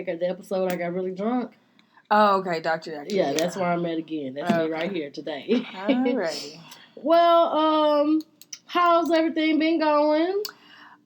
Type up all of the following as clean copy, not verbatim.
At the episode I got really drunk. Oh, okay, Dr. Yeah, that's where I'm at again. That's me right here today. Alrighty. Well, how's everything been going?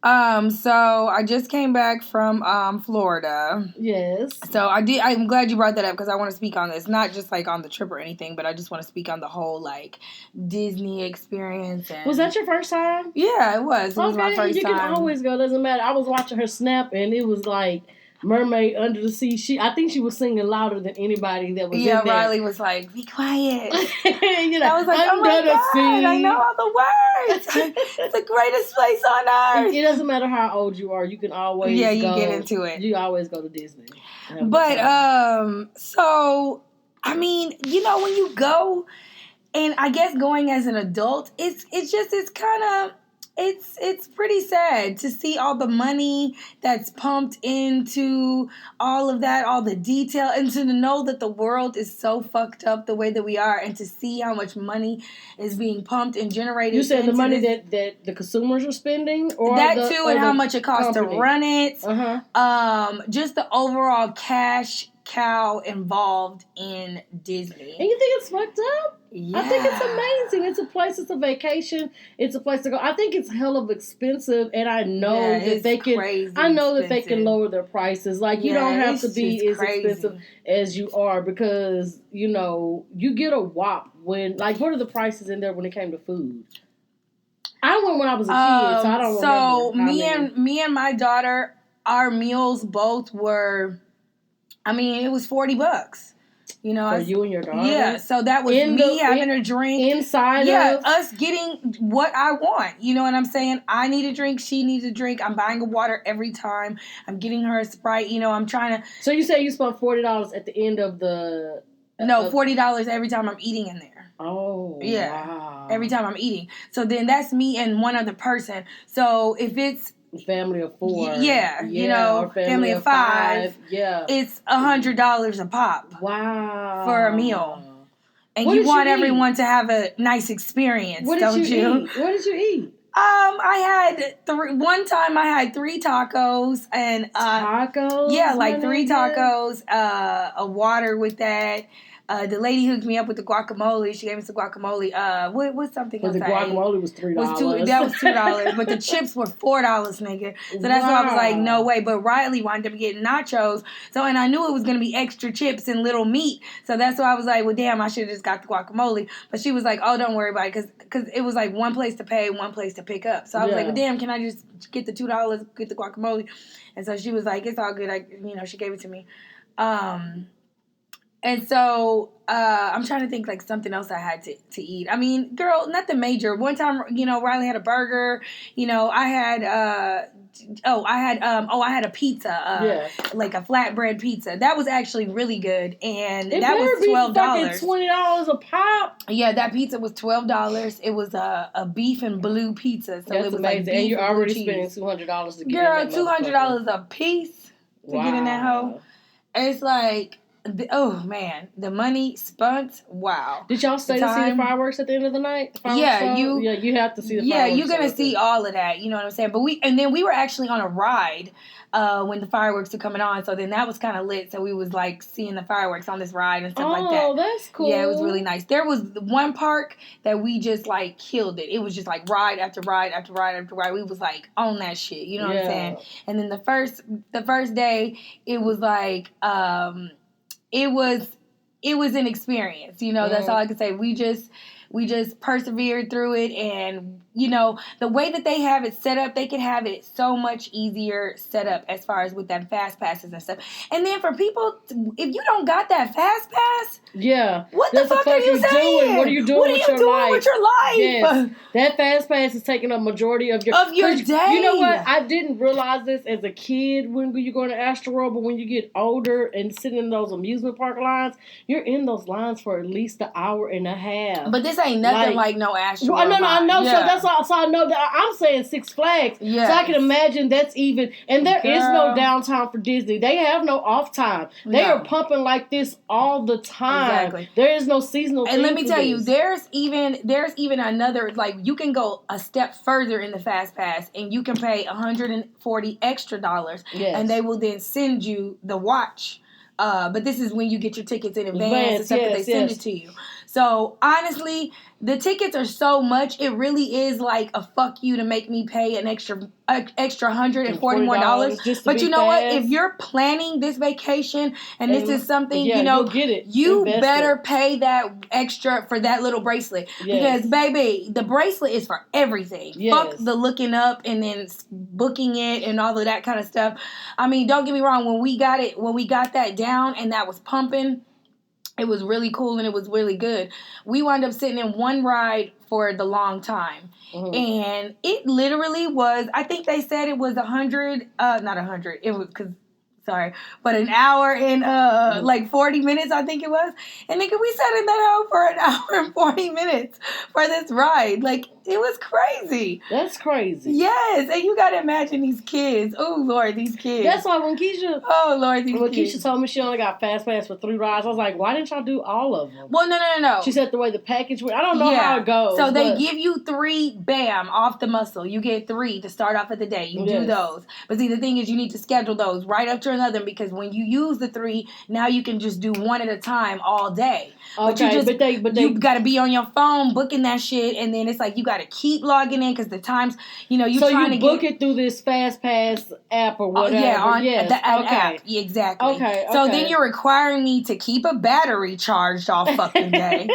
So I just came back from Florida. Yes. So I'm glad you brought that up because I want to speak on this, not just like on the trip or anything, but I just want to speak on the whole like Disney experience. And was that your first time? Yeah, it was. It was my first time. You can always go. Doesn't matter. I was watching her snap, and it was like Mermaid Under the Sea. I think she was singing louder than anybody that was in there. Riley was like, "Be quiet." I was like, "Oh my God, I know all the words. It's the greatest place on earth." It doesn't matter how old you are. You can always you get into it. You always go to Disney. But so I mean, when you go, and I guess going as an adult, it's pretty sad to see all the money that's pumped into all of that, all the detail, and to know that the world is so fucked up the way that we are, and to see how much money is being pumped and generated. You said the money that the consumers are spending, or that too, and how much it costs to run it. Just the overall cash cow involved in Disney. And you think it's fucked up? Yeah. I think it's amazing. It's a place. It's a vacation. It's a place to go. I think it's hell of expensive, and I know that they can. I know that they can lower their prices. Like you don't have to be as expensive as you are because you get a whop when like what are the prices in there when it came to food? I went when I was a kid, so I don't remember. So me and my daughter, our meals both were. I mean, it was $40. For you and your daughter? Yeah, so that was me having a drink. Inside of? us getting what I want. You know what I'm saying? I need a drink, she needs a drink. I'm buying a water every time. I'm getting her a Sprite. I'm trying to... So you say you spent $40 at the end of the... No, $40 every time I'm eating in there. Oh, yeah. Wow. Every time I'm eating. So then that's me and one other person. So if it's... family of 4. Or family of 5. Yeah. It's $100 a pop. Wow. For a meal. And you want everyone to have a nice experience, don't you? What did you eat? I had one time I had 3 tacos and tacos? Yeah, like 3 tacos, a water with that. The lady hooked me up with the guacamole. She gave me some guacamole. What's something else? The guacamole was $3. That was $2, but the chips were $4, nigga. So that's why I was like, no way. But Riley wound up getting nachos. So, and I knew it was gonna be extra chips and little meat. So that's why I was like, well, damn, I should have just got the guacamole. But she was like, oh, don't worry about it, because it was like one place to pay, one place to pick up. So I was like, well, damn, can I just get the $2, get the guacamole? And so she was like, it's all good. She gave it to me. And so I'm trying to think like something else I had to eat. I mean, girl, nothing major. One time, Riley had a burger. I had I had a pizza, like a flatbread pizza. That was actually really good, and that was $12. $20 a pop. Yeah, that pizza was $12. It was a beef and blue pizza, so that's it was amazing. like and you're already spending $200 to get in that $200 a piece to get in that hoe. It's like. Oh man, the money spent. Wow. Did y'all stay to see the fireworks at the end of the night? You have to see the fireworks. Yeah, you're gonna see all of that. You know what I'm saying? But we were actually on a ride when the fireworks were coming on. So then that was kind of lit. So we was like seeing the fireworks on this ride and stuff like that. Oh, that's cool. Yeah, it was really nice. There was one park that we just like killed it. It was just like ride after ride after ride after ride. We was like on that shit. You know what I'm saying? And then the first day, it was like. It was an experience, that's all I can say. We just persevered through it, and the way that they have it set up, they could have it so much easier set up as far as with them fast passes and stuff. And then for people, if you don't got that fast pass, what the fuck are you saying? What are you doing with your life? Yes. That fast pass is taking a majority of your day. You know what? I didn't realize this as a kid when you go to Astroworld, but when you get older and sitting in those amusement park lines, you're in those lines for at least an hour and a half. But this this ain't nothing like no Astro. No, I know. Yeah. So that's why. So I know that I'm saying Six Flags. Yeah. So I can imagine that's even. And there is no downtime for Disney. They have no off time. They are pumping like this all the time. Exactly. There is no seasonal. And let me tell you, there's even another, like, you can go a step further in the Fast Pass, and you can pay $140 extra, and they will then send you the watch. But this is when you get your tickets in advance and stuff, that they send it to you. So, honestly, the tickets are so much, it really is like a fuck you to make me pay an extra $140 more. But you know what? If you're planning this vacation and this is something, you'll get it. You better pay that extra for that little bracelet. Yes. Because, baby, the bracelet is for everything. Yes. Fuck the looking up and then booking it and all of that kind of stuff. I mean, don't get me wrong. When we got that down and that was pumping, it was really cool and it was really good. We wound up sitting in one ride for the long time. Mm-hmm. And it literally was, I think they said it was 100, not 100, it was, but an hour and like 40 minutes, I think it was. And nigga, we sat in that hole for an hour and 40 minutes for this ride. Like, it was crazy. That's crazy. Yes, and you gotta imagine these kids. Oh Lord, these kids. That's why when Keisha. Oh Lord, these kids. Keisha told me she only got Fast Pass for 3 rides, I was like, why didn't y'all do all of them? Well, no. She said the way the package went. I don't know how it goes. So they give you 3, bam, off the muscle. You get 3 to start off of the day. You do those. But see, the thing is, you need to schedule those right after another, because when you use the 3, now you can just do one at a time all day. Okay, but you got to be on your phone booking that shit, and then it's like you got to keep logging in because the times, you so trying you book it through this Fast Pass app or whatever. The app. Exactly. Okay. So then you're requiring me to keep a battery charged all fucking day.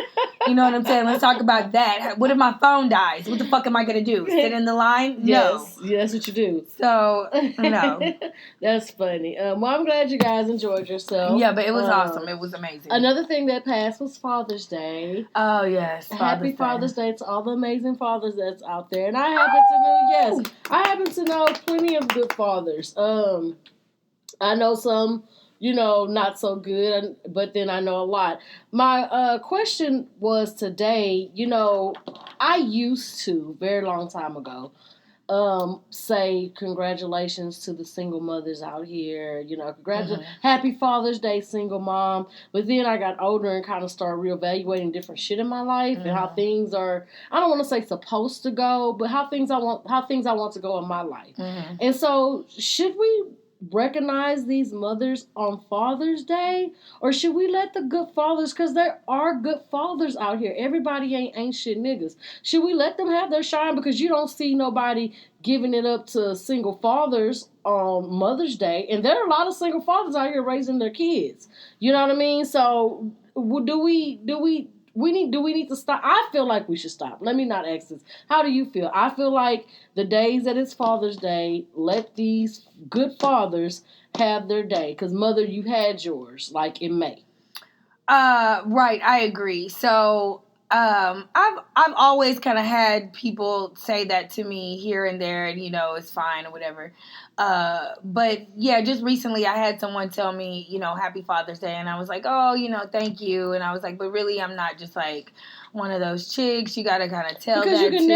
You know what I'm saying? Let's talk about that. What if my phone dies? What the fuck am I gonna do? Sit in the line? Yes. No. Yeah, that's what you do. So no. That's funny. Well, I'm glad you guys enjoyed yourself. Yeah, but it was awesome. It was amazing. Another thing that passed was Father's Day. Oh yes. Happy Father's Day to all the amazing fathers that's out there. And I happen to know plenty of good fathers. I know some, not so good, but then I know a lot. My question was today, I used to, very long time ago, say congratulations to the single mothers out here, Happy Father's Day, single mom. But then I got older and kind of started reevaluating different shit in my life and how things are, I don't want to say supposed to go, but how things I want to go in my life. Mm-hmm. And so should we recognize these mothers on Father's Day, or should we let the good fathers, because there are good fathers out here, everybody ain't shit niggas, should we let them have their shine? Because you don't see nobody giving it up to single fathers on Mother's Day, and there are a lot of single fathers out here raising their kids, you know what I mean? So do we need to stop? I feel like we should stop. Let me not ask this. How do you feel? I feel like the days that it's Father's Day, let these good fathers have their day. Because, Mother, you had yours, like in May. Right, I agree. So, I've always kind of had people say that to me here and there, and it's fine or whatever. But yeah, just recently I had someone tell me, Happy Father's Day, and I was like, oh, thank you, and I was like, but really, I'm not just like one of those chicks. You gotta kind of tell because that you can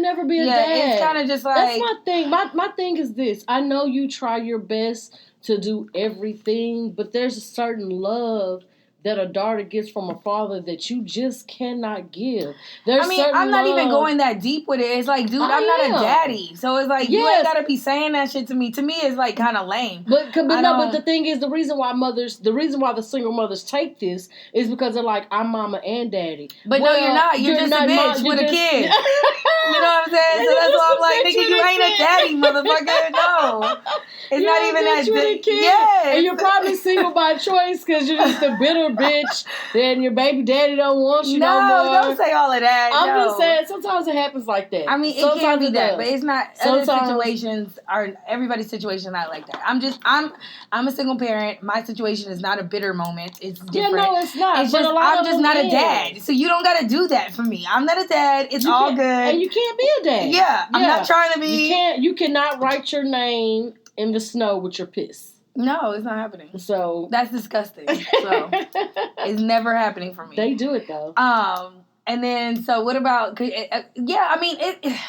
never be a dad. It's kind of just like that's my thing. My thing is this: I know you try your best to do everything, but there's a certain love that a daughter gets from a father that you just cannot give. I'm not even going that deep with it. It's like, dude, I'm not a daddy. So it's like, you ain't got to be saying that shit to me. To me, it's like kind of lame. But the thing is, the reason why the single mothers take this is because they're like, I'm mama and daddy. But no, you're not. You're just a bitch with a kid. You know what I'm saying? So that's why I'm like, nigga, you ain't a daddy, motherfucker. No. It's not even that big. Yes. And you're probably single by choice because you're just a bitter bitch. Then your baby daddy don't want you no more. No, don't say all of that. I'm just saying, sometimes it happens like that. I mean, it can be that, but it's not. Other situations everybody's situation is not like that. I'm a single parent. My situation is not a bitter moment. It's different. Yeah, no, it's not. It's just, I'm just not a dad. So you don't got to do that for me. I'm not a dad. It's all good. And you can't be a dad. Yeah, I'm not trying to be. You cannot write your name in the snow with your piss. No, it's not happening. So that's disgusting. So it's never happening for me. They do it though. And then, so what about? Yeah, I mean it.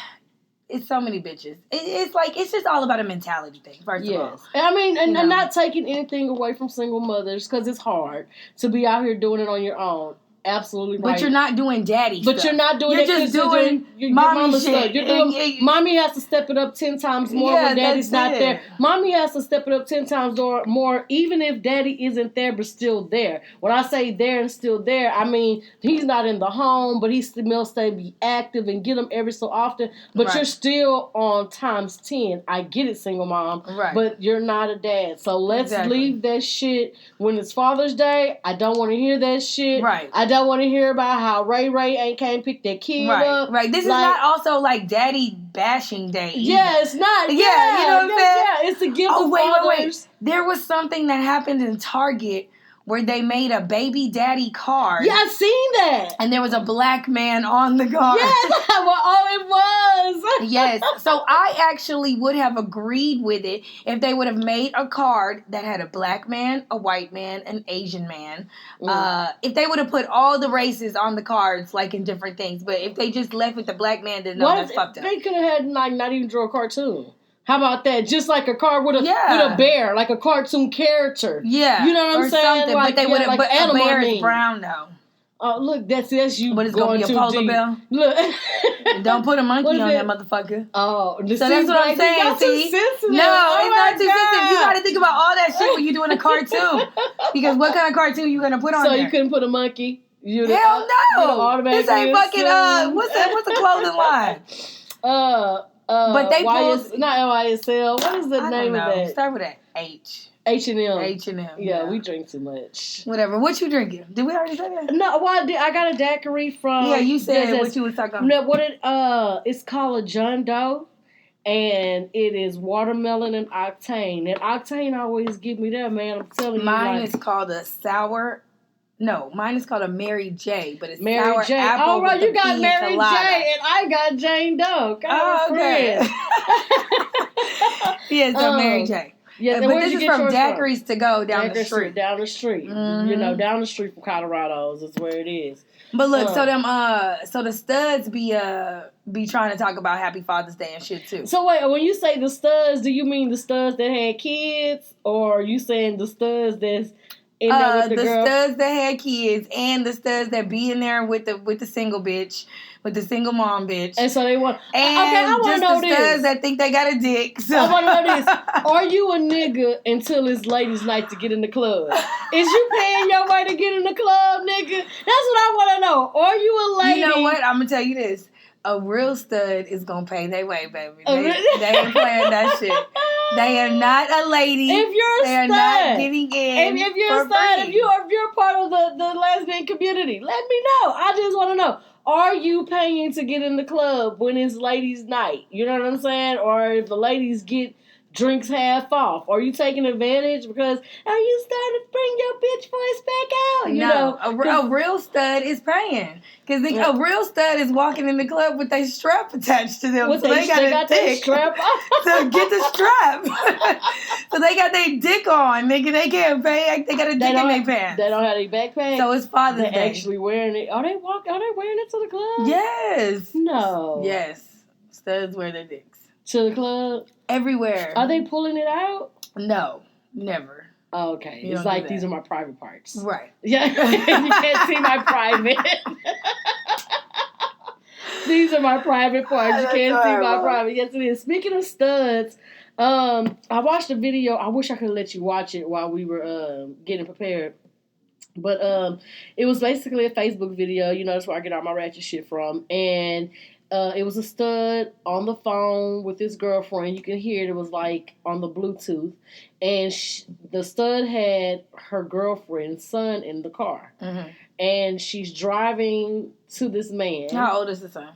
It's so many bitches. It's like, it's just all about a mentality thing, first of all. I mean, and not taking anything away from single mothers, because it's hard to be out here doing it on your own. Absolutely right. But you're not doing daddy stuff. But you're not doing it. You're just doing mommy shit. You're doing, mommy has to step it up 10 times more when daddy's not there. Mommy has to step it up 10 times more, even if daddy isn't there, but still there. When I say there and still there, I mean, he's not in the home, but he still stay be active and get him every so often. But you're still on times 10. I get it, single mom. Right. But you're not a dad. So let's leave that shit. When it's Father's Day, I don't want to hear that shit. Right. I don't want to hear about how Ray ain't came pick that kid up. Right. This is not also like daddy bashing day. Yeah, it's not. Yeah, you know what I'm saying? Yeah, it's a gift of fathers. Wait. There was something that happened in Target where they made a baby daddy card. Yeah, I've seen that. And there was a black man on the card. Yes, it was. Yes. So I actually would have agreed with it if they would have made a card that had a black man, a white man, an Asian man. If they would have put all the races on the cards, like in different things. But if they just left with the black man, then no, that's fucked up. They could have had not even draw a cartoon. How about that? Just like a card with a bear, like a cartoon character. Yeah. You know what I'm saying? Something, like, but they would have, like a bear is brown though. Oh, look, that's you. But it's going to be a polar bear. Look. Don't put a monkey on that motherfucker. Oh, so that's what I'm saying. See? No, it's not too sensitive. You got to think about all that shit when you're doing a cartoon. Because what kind of cartoon you going to put on there? So you couldn't put a monkey? Hell no. This ain't fucking, what's the clothing line? But they post, not YSL. What is the name of that? Start with that H. H&M. H&M. Yeah, we drink too much. Whatever. What you drinking? Did we already say that? No, I got a daiquiri from. Yeah, you said what you was talking about. No, it's called a John Doe, and it is watermelon and octane. And octane always give me that, man. I'm telling you. Mine is called a sour. No, mine is called a Mary J, but it's Mary sour J. apple. Oh, right, you got Mary colada. J, and I got Jane Doe. Okay. Yeah, so Mary J. Yeah, but this is from Daiquiris to Go down the street. Down the street. Mm-hmm. You know, down the street from Colorado's is where it is. But look, so the studs be trying to talk about Happy Father's Day and shit too. So wait, when you say the studs, do you mean the studs that had kids, or are you saying the studs that's in there with the girl? Studs that had kids and the studs that be in there with the single bitch, with the single mom bitch. And so they want. And okay, I want to know this. Studs that think they got a dick. So. I want to know this. Are you a nigga until it's ladies' night to get in the club? Is you paying your way to get in the club, nigga? That's what I want to know. Are you a lady? You know what? I'm gonna tell you this. A real stud is gonna pay their way, baby. They ain't playing that shit. They are not a lady. If you're a they are not getting in. If you're a stud, if you're part of the lesbian community, let me know. I just want to know. Are you paying to get in the club when it's ladies' night? You know what I'm saying? Or if the ladies get drinks half off. Are you taking advantage because are you starting to bring your bitch voice back out? You know, a real stud is paying because a real stud is walking in the club with their strap attached to them. So they got their strap on. So get the strap. So they got their dick on, nigga. They can't pay. They got a dick in their pants. They don't have any backpack. So it's Father's Day. They're actually wearing it. Are they wearing it to the club? Yes. No. Yes. Studs wear their dicks. To the club? Everywhere. Are they pulling it out? No, never. Oh, okay. It's like these are my private parts. Right. Yeah. You can't see my private. These are my private parts. You can't see my private. Yes, it is. Speaking of studs, I watched a video. I wish I could let you watch it while we were getting prepared. But it was basically a Facebook video. You know, that's where I get all my ratchet shit from. And it was a stud on the phone with his girlfriend. You can hear it. It was like on the Bluetooth. And the stud had her girlfriend's son in the car. Mm-hmm. And she's driving to this man. How old is the son?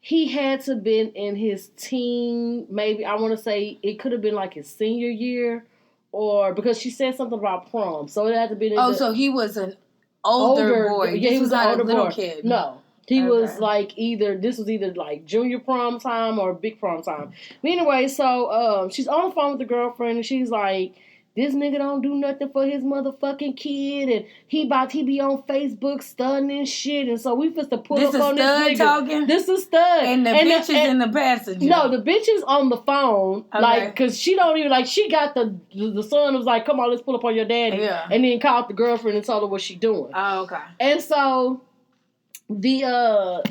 He had to have been in his teen, maybe, I want to say it could have been like his senior year. Or because she said something about prom. So it had to be. So he was an older boy. Yeah, he was not an older little kid. No. He was like this was either like junior prom time or big prom time. But anyway, so she's on the phone with the girlfriend and she's like, this nigga don't do nothing for his motherfucking kid, and he be on Facebook stunning shit, and so we supposed to pull up on this nigga. Talking? This is stud. And the bitch is in the passenger. No, the bitch is on the phone, like, cause she don't even, like, she got the son was like, come on, let's pull up on your daddy, and then called the girlfriend and told her what she doing. Oh, okay. And so the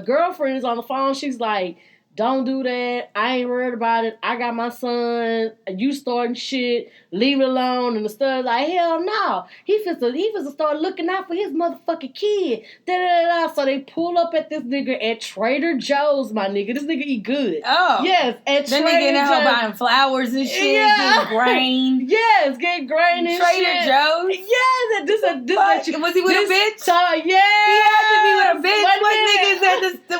girlfriend is on the phone. She's like, don't do that. I ain't worried about it. I got my son. You starting shit. Leave it alone. And the stud's like, hell no. He finna start looking out for his motherfucking kid. Da-da-da-da. So they pull up at this nigga at Trader Joe's, my nigga. This nigga eat good. Oh. Yes, at Trader Joe's. Then they get out buying flowers and shit. Yeah. Get grain. Yes, get grain and Trader shit. Joe's? Yes. Was he with a bitch? Yeah. He had to be with a bitch.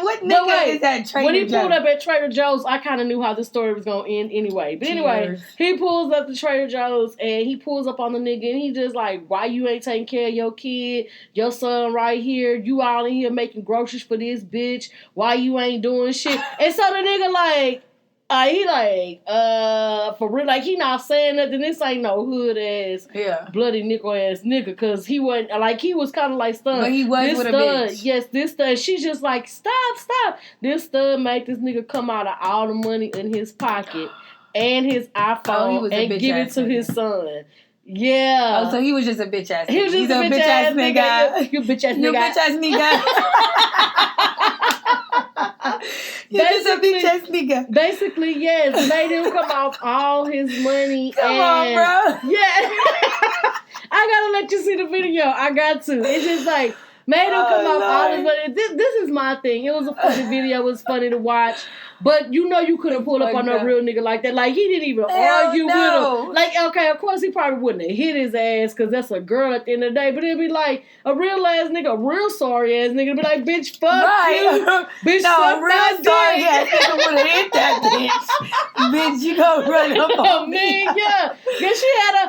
What nigga is that Trader Joe's? When he pulled up at Trader Joe's, I kind of knew how this story was going to end anyway. But anyway, he pulls up to Trader Joe's and he pulls up on the nigga and he just like, why you ain't taking care of your kid? Your son right here. You out in here making groceries for this bitch. Why you ain't doing shit? And so the nigga like, he like, for real, like he not saying nothing. This ain't no hood ass, bloody nickel ass nigga, cause he wasn't, like he was kind of like stunned. But he was this with stud, a bitch. Yes, this stud. She's just like, stop. This stud make this nigga come out of all the money in his pocket and his iPhone and give it to his son. Yeah. Oh, so he was just a bitch ass nigga. He was just a bitch ass nigga. You bitch ass nigga. You bitch ass nigga. You're just a bitch ass nigga. Basically, yes. Made him come off all his money. Come on, bro. Yeah. I gotta let you see the video. I got to. It's just like, made him come off all his money. This is my thing. It was a funny video. It was funny to watch. But you know you couldn't pull up on a real nigga like that. Like, he didn't even argue with him. Like, okay, of course he probably wouldn't have hit his ass because that's a girl at the end of the day. But it'd be like a real ass nigga, a real sorry ass nigga, be like, bitch, fuck you. Bitch, fuck a real sorry ass nigga would have hit that bitch. Bitch, you gonna run up on me. Yeah. Cause she had a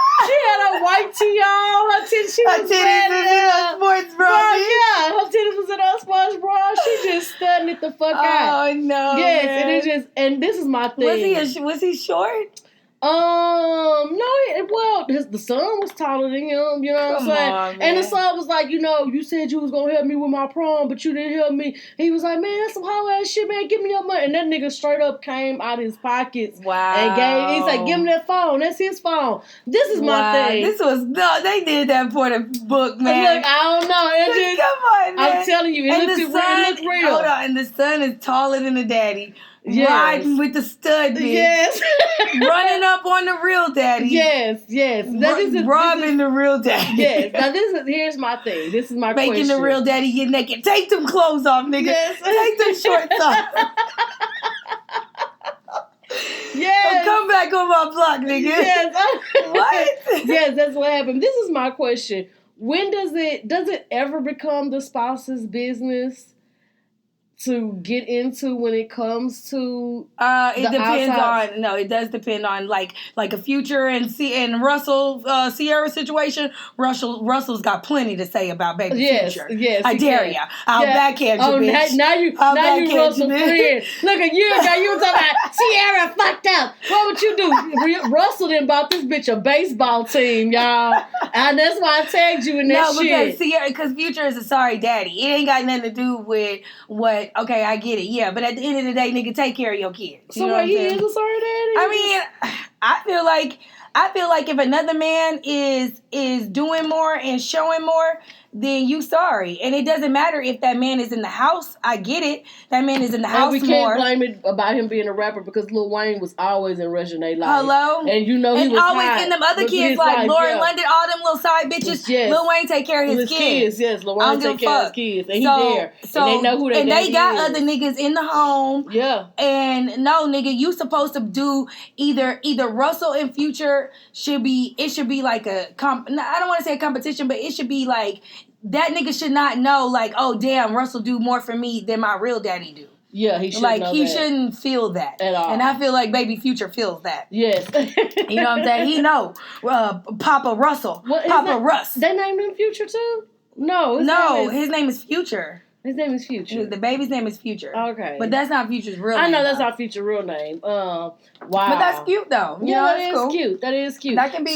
white tee on. Her titties was in a sports bra. Yeah, her titties was in a sports bra. She just stunned it the fuck out. Oh no. Yes. Man. And this is my thing. Was he short? No, the son was taller than him, you know what I'm saying? On, and the son was like, you said you was gonna help me with my prom, but you didn't help me. And he was like, man, that's some hoe ass shit, man, give me your money. And that nigga straight up came out of his pockets and he's like, give him that phone, that's his phone. This is my thing. They did that for the book, man. Look, I don't know. Come on, man. I'm telling you, it looked real. Hold on, and the son is taller than the daddy. Yes. Riding with the stud bitch. Yes. Running up on the real daddy. Yes. Robbing the real daddy. Yes. Now here's my thing. This is my question. Making the real daddy get naked. Take them clothes off, nigga. Yes. Take them shorts off. Yes. Come back on my block, nigga. Yes. What? Yes, that's what happened. This is my question. When does it ever become the spouse's business to get into when it comes to it does depend on like a Future and Russell Sierra situation. Russell's got plenty to say about baby Future. Yes, I dare ya. I'll backhand you, bitch. Now you Russell friend. Look at you ago, you were talking about Sierra fucked up. What would you do? Russell done bought this bitch a baseball team, y'all. And that's why I tagged you in that shit. Because Future is a sorry daddy. It ain't got nothing to do with what. Okay, I get it. Yeah, but at the end of the day, nigga, take care of your kids. So what, he is a sorry daddy? I mean, I feel like if another man is doing more and showing more, then you sorry. And it doesn't matter if that man is in the house. I get it. That man is in the house more. And we can't blame it about him being a rapper because Lil Wayne was always in Reginae life. Hello? And he was always hot. And them other kids like Lauren London, all them little side bitches. Yes. Lil Wayne take care of his kids. Yes, Lil Wayne take care of his kids. And he there. So, and they know who they And they got other niggas in the home. Yeah. And no, nigga, you supposed to do either Russell and Future should be like a I don't want to say a competition, but it should be like that nigga should not know, like, oh, damn, Russell do more for me than my real daddy do. Yeah, he should shouldn't feel that. At all. And I feel like baby Future feels that. Yes. You know what I'm saying? He know. Papa Russell. Papa Russ. They named him Future too? No. His name is Future. His name is Future. The baby's name is Future. Okay. But that's not Future's real name. I know that's not Future's real name. Wow. But that's cute, though. That is cool. Cute. That is cute. That can be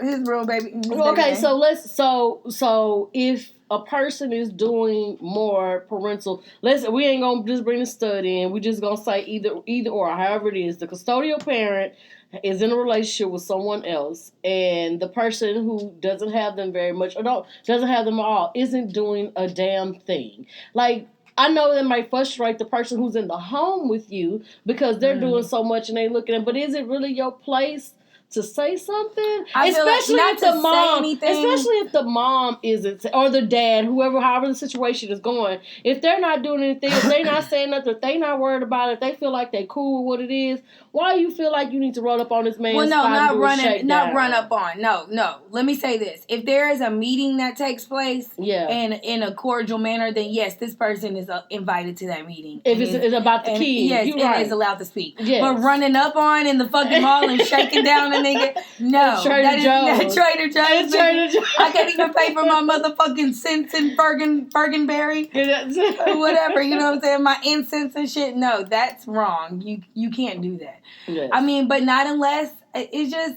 his real baby. Okay, so if a person is doing more parental, we ain't gonna just bring the stud in. We just gonna say either or, however it is. The custodial parent is in a relationship with someone else, and the person who doesn't have them very much or doesn't have them at all isn't doing a damn thing. Like, I know that might frustrate the person who's in the home with you because they're doing so much and they looking at, but is it really your place to say something? Especially if the mom isn't, or the dad, however the situation is going. If they're not doing anything, if they're not saying nothing, if they not worried about it, if they feel like they cool with what it is, why do you feel like you need to run up on this man? Well, no, not run up on. No. Let me say this: if there is a meeting that takes place, in a cordial manner, then yes, this person is invited to that meeting. If it's about the kid, yes, and is allowed to speak. Yes. But running up on in the fucking mall and shaking down the nigga, no, Trader Joe's. Trader Joe's. I can't even pay for my motherfucking scents and Bergenberry, or whatever. You know what I'm saying? My incense and shit. No, that's wrong. You can't do that. Yes. I mean, but not unless it's just,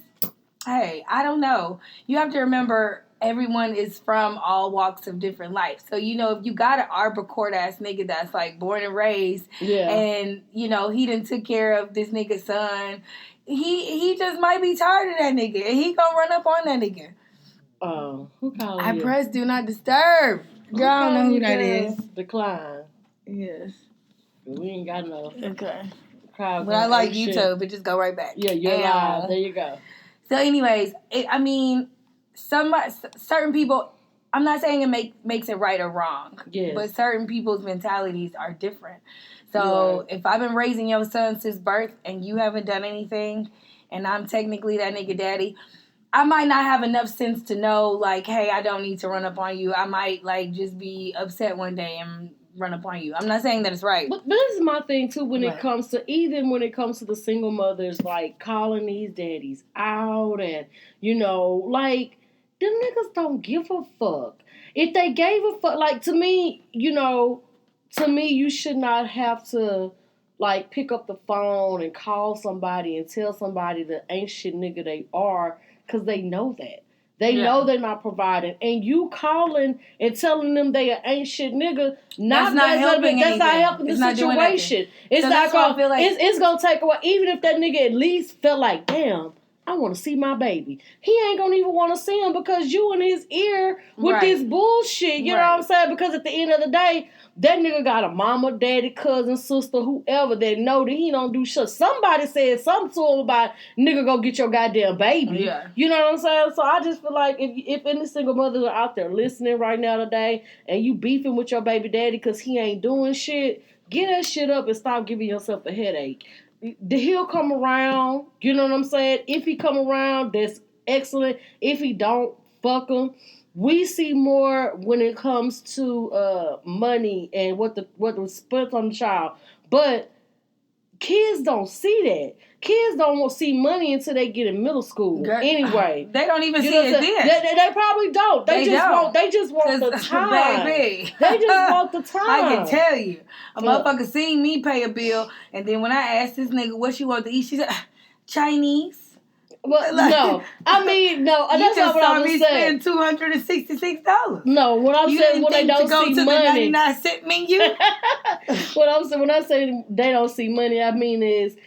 hey, I don't know. You have to remember everyone is from all walks of different life. So, if you got an Arbor Court ass nigga that's like born and raised, and, he done took care of this nigga's son, he just might be tired of that nigga, and he gonna run up on that nigga. Oh, who called you? I press do not disturb. Girl, I don't know who that is. Decline. Yes. We ain't got no. Okay. But I like YouTube, but just go right back. Yeah, you're live. There you go. So, anyways, certain people. I'm not saying it makes it right or wrong. Yes. But certain people's mentalities are different. So if I've been raising your son since birth and you haven't done anything, and I'm technically that nigga daddy, I might not have enough sense to know, like, hey, I don't need to run up on you. I might just be upset one day and run up on you. I'm not saying that it's right. But this is my thing too when it comes to the single mothers, like calling these daddies out and like them niggas don't give a fuck. If they gave a fuck, like to me, you should not have to like pick up the phone and call somebody and tell somebody the ain't shit nigga they are, because they know that. They know they're not providing, and you calling and telling them they an ain't shit nigga. That's not helping the situation. It's not gonna. It's gonna take away. Even if that nigga at least felt like, damn, I want to see my baby. He ain't gonna even want to see him because you in his ear with this bullshit. You know what I'm saying? Because at the end of the day, that nigga got a mama, daddy, cousin, sister, whoever that know that he don't do shit. Somebody said something to him about, nigga, go get your goddamn baby. Yeah. You know what I'm saying? So I just feel like if any single mothers are out there listening right now today and you beefing with your baby daddy because he ain't doing shit, get that shit up and stop giving yourself a headache. He'll come around. You know what I'm saying? If he come around, that's excellent. If he don't, fuck him. We see more when it comes to money and what was spent on the child. But kids don't see that. Kids don't see money until they get in middle school. Girl, anyway, they don't even see it then. They probably don't. They just want the time. Baby. They just want the time. I can tell you, a motherfucker seen me pay a bill, and then when I asked this nigga what she wanted to eat, she said Chinese. Well, no. I mean, no. That's not what I was saying. $266. No, what I'm saying when they don't see money. The 99-cent menu. What I'm saying when I say they don't see money, I mean is,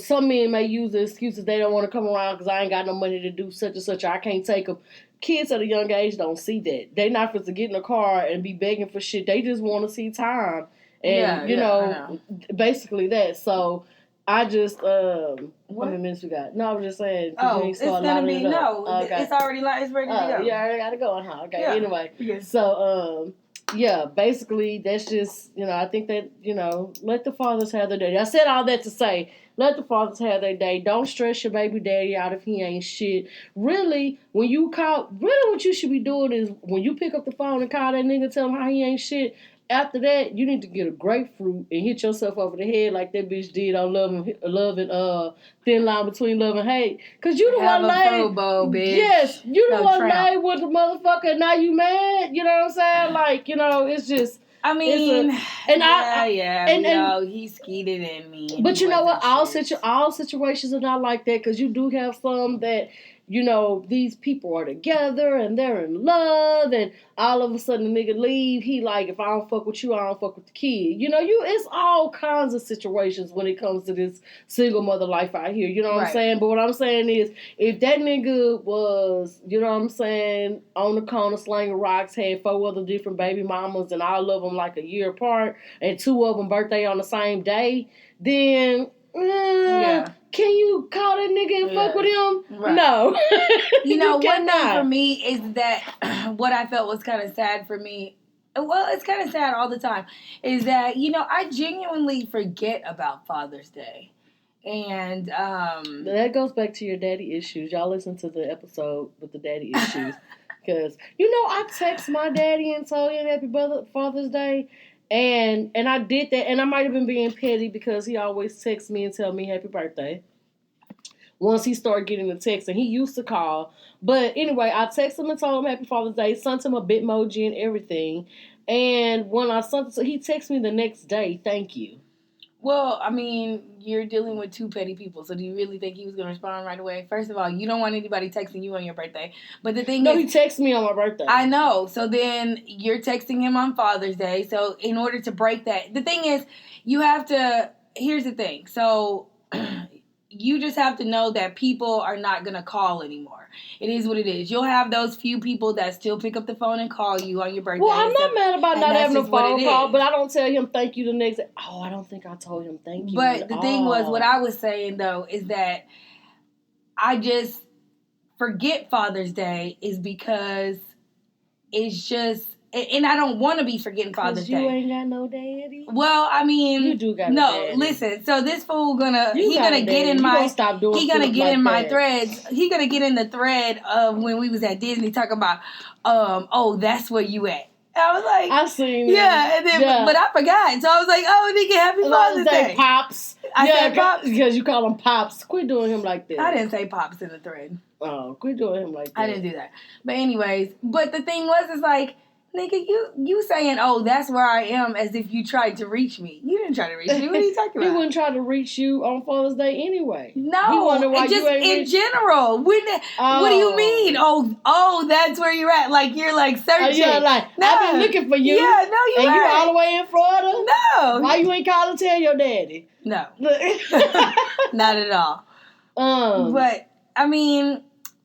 some men may use the excuses they don't want to come around because I ain't got no money to do such and such. Or I can't take them. Kids at a young age don't see that. They not supposed to get in a car and be begging for shit. They just want to see time, and basically that. So. I just, how many minutes we got? No, I was just saying. It's going to be, it's already it's ready to go. Yeah, I already got to go, huh? Okay, anyway. Yes. So, basically, that's just, I think that, let the fathers have their day. I said all that to say, let the fathers have their day. Don't stress your baby daddy out if he ain't shit. Really, what you should be doing is when you pick up the phone and call that nigga, tell him how he ain't shit. After that, you need to get a grapefruit and hit yourself over the head like that bitch did on Love and Thin Line Between Love and Hate. Cause you the one laid, bitch. Yes, you the one laid with the motherfucker. And now you mad. You know what I'm saying? Like, it's just I mean, and he skeeted in me. But you know what? All situations are not like that, because you do have some that, you know, these people are together and they're in love, and all of a sudden the nigga leave. He like, if I don't fuck with you, I don't fuck with the kid. You know, it's all kinds of situations when it comes to this single mother life out here. You know what I'm saying? But what I'm saying is, if that nigga was, you know what I'm saying, on the corner slanging rocks, had 4 other different baby mamas, and all of them like a year apart, and 2 of them birthday on the same day, then can you call that nigga and fuck with him? Right. No. You know, one thing for me is that what I felt was kind of sad for me. Well, it's kind of sad all the time. Is that, you know, I genuinely forget about Father's Day. And that goes back to your daddy issues. Y'all listen to the episode with the daddy issues. Because, you know, I text my daddy and told him Happy Father's Day. And I did that, and I might have been being petty because he always texts me and tell me happy birthday. Once he started getting the text, and he used to call. But anyway, I texted him and told him happy Father's Day, sent him a Bitmoji and everything. And when I sent it, so he texted me the next day, thank you. Well, I mean, you're dealing with 2 petty people, so do you really think he was going to respond right away? First of all, you don't want anybody texting you on your birthday. But the thing is... No, he texted me on my birthday. I know. So then you're texting him on Father's Day. So in order to break that... The thing is, you have to... Here's the thing. So... You just have to know that people are not going to call anymore. It is what it is. You'll have those few people that still pick up the phone and call you on your birthday. Well, I'm not mad about not having a phone call, but I don't tell him thank you the next day. Oh, I don't think I told him thank you. But the thing was, what I was saying, though, is that I just forget Father's Day is because it's just... And I don't want to be forgetting Father's Day. You ain't got no daddy. Well, I mean, you do got a daddy. Listen. So this fool gonna get in my threads. He gonna get in the thread of when we was at Disney talking about, oh, that's where you at. I was like, I seen it. Yeah, and then but I forgot. So I was like, oh, nigga, happy Father's Day. Pops. I said Pops because you call him Pops. Quit doing him like that. I didn't say Pops in the thread. Oh, quit doing him like that. I didn't do that. But anyways, but the thing was, is like, nigga, you saying, oh, that's where I am, as if you tried to reach me. You didn't try to reach me. What are you talking about? He wouldn't try to reach you on Father's Day anyway. No, he wondered why just you ain't in general. What do you mean? Oh, that's where you're at. Like, you're like searching. Yeah, like, no. I've been looking for you. Yeah, no, you ain't. And you all the way in Florida? No. Why you ain't calling to tell your daddy? No. Not at all. But, I mean...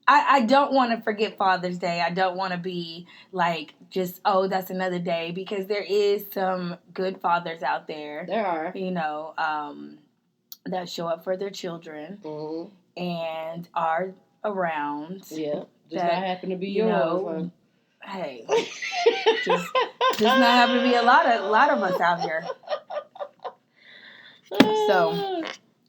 I don't want to forget Father's Day. I don't want to be like just, oh, that's another day, because there is some good fathers out there. There are. You know, that show up for their children and are around. Yeah. Just not happen to be yours. Hey. just not happen to be a lot of us out here. So...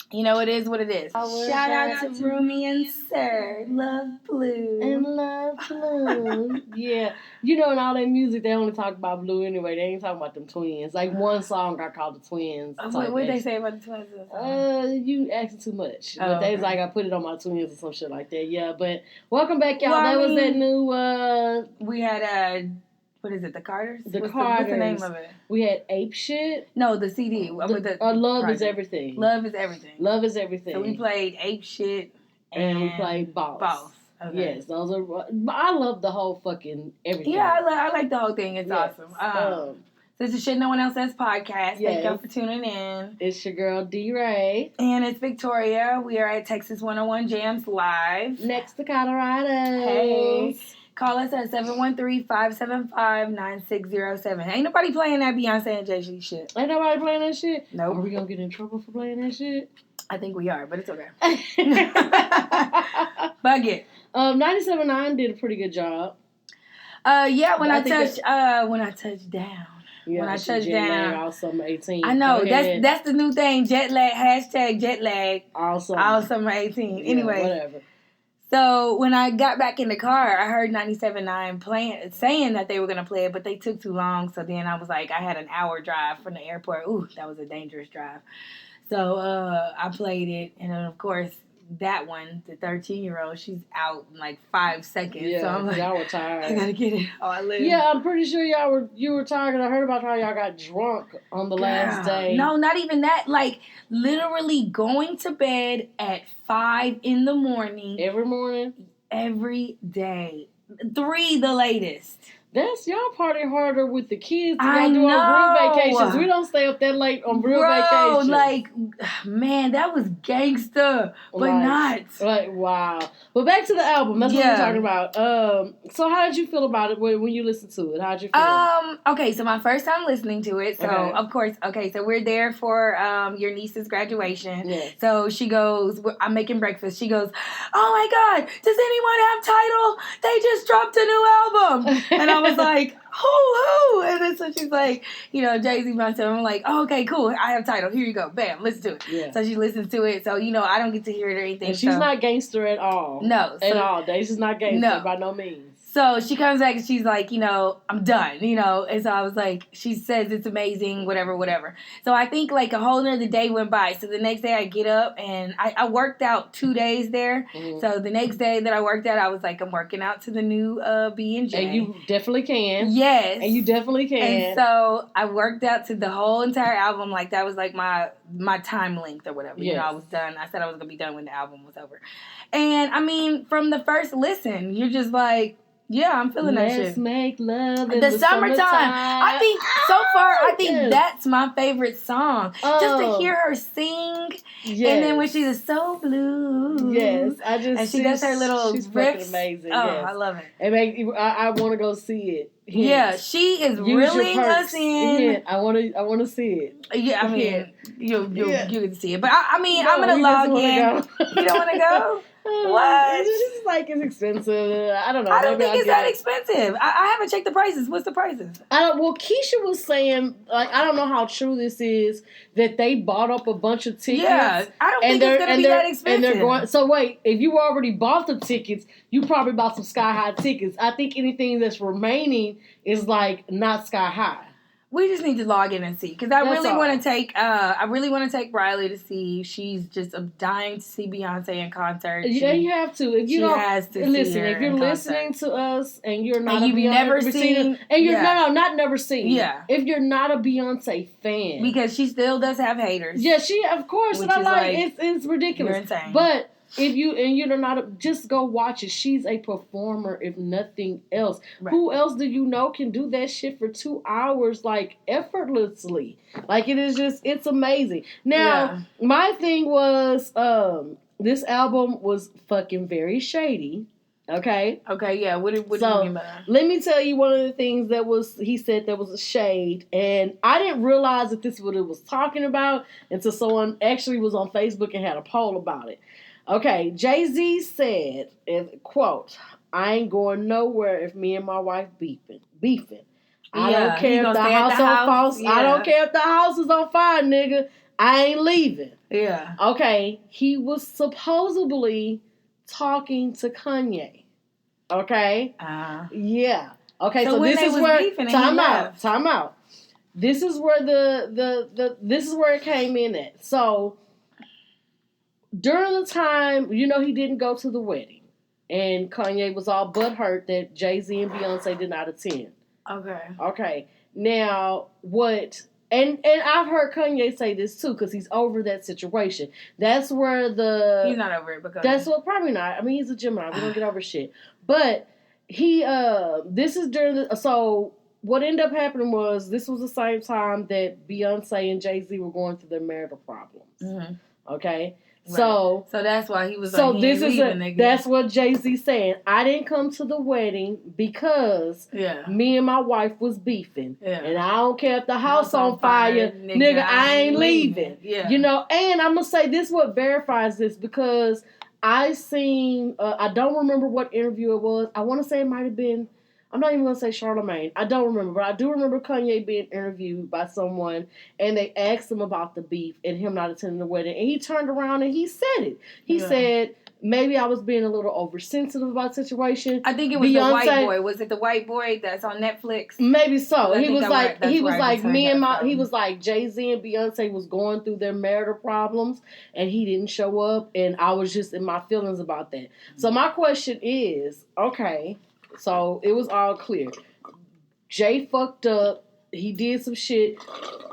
You know, it is what it is. Shout out to Rumi and Sir. Love Blue. And Love Blue. Yeah. You know, in all that music, they only talk about Blue anyway. They ain't talking about them twins. Like, one song I called the Twins. What did they say about the twins? You asking too much. But they was like, I put it on my twins or some shit like that. Yeah, but welcome back, y'all. Well, was that new... We had... What is it? The Carters? The Carters. What's the name of it? We had Ape Shit. No, the CD. Love is Everything. Love is Everything. Love is Everything. So we played Ape Shit and we played Boss. Boss. Okay. Yes, those are. I love the whole fucking everything. Yeah, I like the whole thing. It's awesome. This is Shit No One Else Says podcast. Thank y'all for tuning in. It's your girl D-Ray. And it's Victoria. We are at Texas 101 Jams Live. Next to Colorado. Hey. Call us at 713-575-9607. Ain't nobody playing that Beyonce and Jay-Z shit. Ain't nobody playing that shit? No. Nope. Are we going to get in trouble for playing that shit? I think we are, but it's okay. Bug it. 97.9 did a pretty good job. Yeah, when I touched down. Yeah, when I touched down. All summer 18. I know. That's the new thing. Jet lag. Hashtag jet lag. All summer 18. Yeah, anyway. Whatever. So when I got back in the car, I heard 97.9 saying that they were going to play it, but they took too long. So then I was like, I had an hour drive from the airport. Ooh, that was a dangerous drive. So I played it. And then, of course, that one, the 13-year-old, she's out in like 5 seconds. Yeah, so I'm like, y'all were tired. I gotta get it. Oh, I live. Yeah, I'm pretty sure you were tired. Cause I heard about how y'all got drunk on the last day. No, not even that. Like literally going to bed at 5 in the morning. Every morning? Every day. 3 the latest. That's y'all party harder with the kids than y'all do on real vacations. We don't stay up that late on real vacations. Like, man, that was gangster, but not. Like, wow. But back to the album. That's what we're talking about. So how did you feel about it when you listened to it? How did you feel? Okay, so my first time listening to it. So, of course, so we're there for your niece's graduation. Yes. So she goes, I'm making breakfast. She goes, oh my God, does anyone have Tidal? They just dropped a new album. And I was like, who? And then so she's like, Jay-Z, Beyonce. I'm like, oh, okay, cool. I have Tidal. Here you go. Bam, listen to it. Yeah. So she listens to it. So, I don't get to hear it or anything. And she's not gangster at all. No. At all. She's not gangster by no means. So she comes back and she's like, I'm done, and so I was like, she says it's amazing, whatever. So I think like a whole nother day went by. So the next day I get up and I worked out 2 days there. Mm-hmm. So the next day that I worked out, I was like, I'm working out to the new B&J. And you definitely can. Yes. And you definitely can. And so I worked out to the whole entire album. Like that was like my time length or whatever. Yes. I was done. I said I was going to be done when the album was over. And I mean, from the first listen, you're just like, yeah, I'm feeling that shit. Let's make love in the summertime. I think so far, that's my favorite song. Oh. Just to hear her sing, yes. And then when she's so blue, yes, and she does her little she's riffs. Fucking amazing. Oh, yes. I love it. And I want to go see it. Hence. Yeah, she is reeling us in. Yeah, I want to see it. Yeah, I mean, you get to see it, but I'm gonna log in. You don't want to go? What? It's like it's expensive. I don't know. I don't think it's that expensive. I haven't checked the prices. What's the prices? Well, Keisha was saying, like, I don't know how true this is, that they bought up a bunch of tickets. Yeah, I don't think it's going to be that expensive. And they're going. So wait, if you already bought the tickets, you probably bought some Sky High tickets. I think anything that's remaining is like not Sky High. We just need to log in and see, because I really want to take. I really want to take Riley to see. She's just dying to see Beyonce in concert. Yeah, you have to. If you don't has to listen, if you're listening to us and you're not, and you've never seen, and you're not never seen. Yeah. If you're not a Beyonce fan, because she still does have haters. Yeah, she of course, and I like it's ridiculous. You're insane. But if you're not, just go watch it. She's a performer, if nothing else. Right. Who else do you know can do that shit for 2 hours, like, effortlessly? Like, it is just, it's amazing. Now, my thing was, this album was fucking very shady. Okay? Okay, yeah. What do you mean by that? Let me tell you one of the things he said that was a shade. And I didn't realize that this is what it was talking about until someone actually was on Facebook and had a poll about it. Okay, Jay-Z said, quote, I ain't going nowhere if me and my wife beefing. I don't care if the house on fire. I don't care if the house is on fire, nigga. I ain't leaving. Yeah. Okay, he was supposedly talking to Kanye. Okay? Yeah. Okay, so this is where time out. This is where this is where it came in at. So during the time, he didn't go to the wedding. And Kanye was all butthurt that Jay-Z and Beyonce did not attend. Okay. Now, and I've heard Kanye say this too, because he's over that situation. That's where he's not over it, because probably not. I mean, he's a Gemini. We don't get over shit. But this is during so what ended up happening was, this was the same time that Beyonce and Jay-Z were going through their marital problems. Mm-hmm. Okay? Right. So that's why he was that's what Jay-Z said. I didn't come to the wedding because me and my wife was beefing. Yeah. And I don't care if the house on fire, nigga, I ain't leaving. Yeah. And I'm going to say this what verifies this, because I seen, I don't remember what interview it was. I want to say it might have been, I'm not even going to say Charlamagne. I don't remember. But I do remember Kanye being interviewed by someone, and they asked him about the beef and him not attending the wedding. And he turned around and he said it. He said, maybe I was being a little oversensitive about the situation. I think it was Beyonce, the white boy. Was it the white boy that's on Netflix? Maybe so. He was like Jay-Z and Beyonce was going through their marital problems, and he didn't show up, and I was just in my feelings about that. So my question is, okay, so it was all clear. Jay fucked up. He did some shit.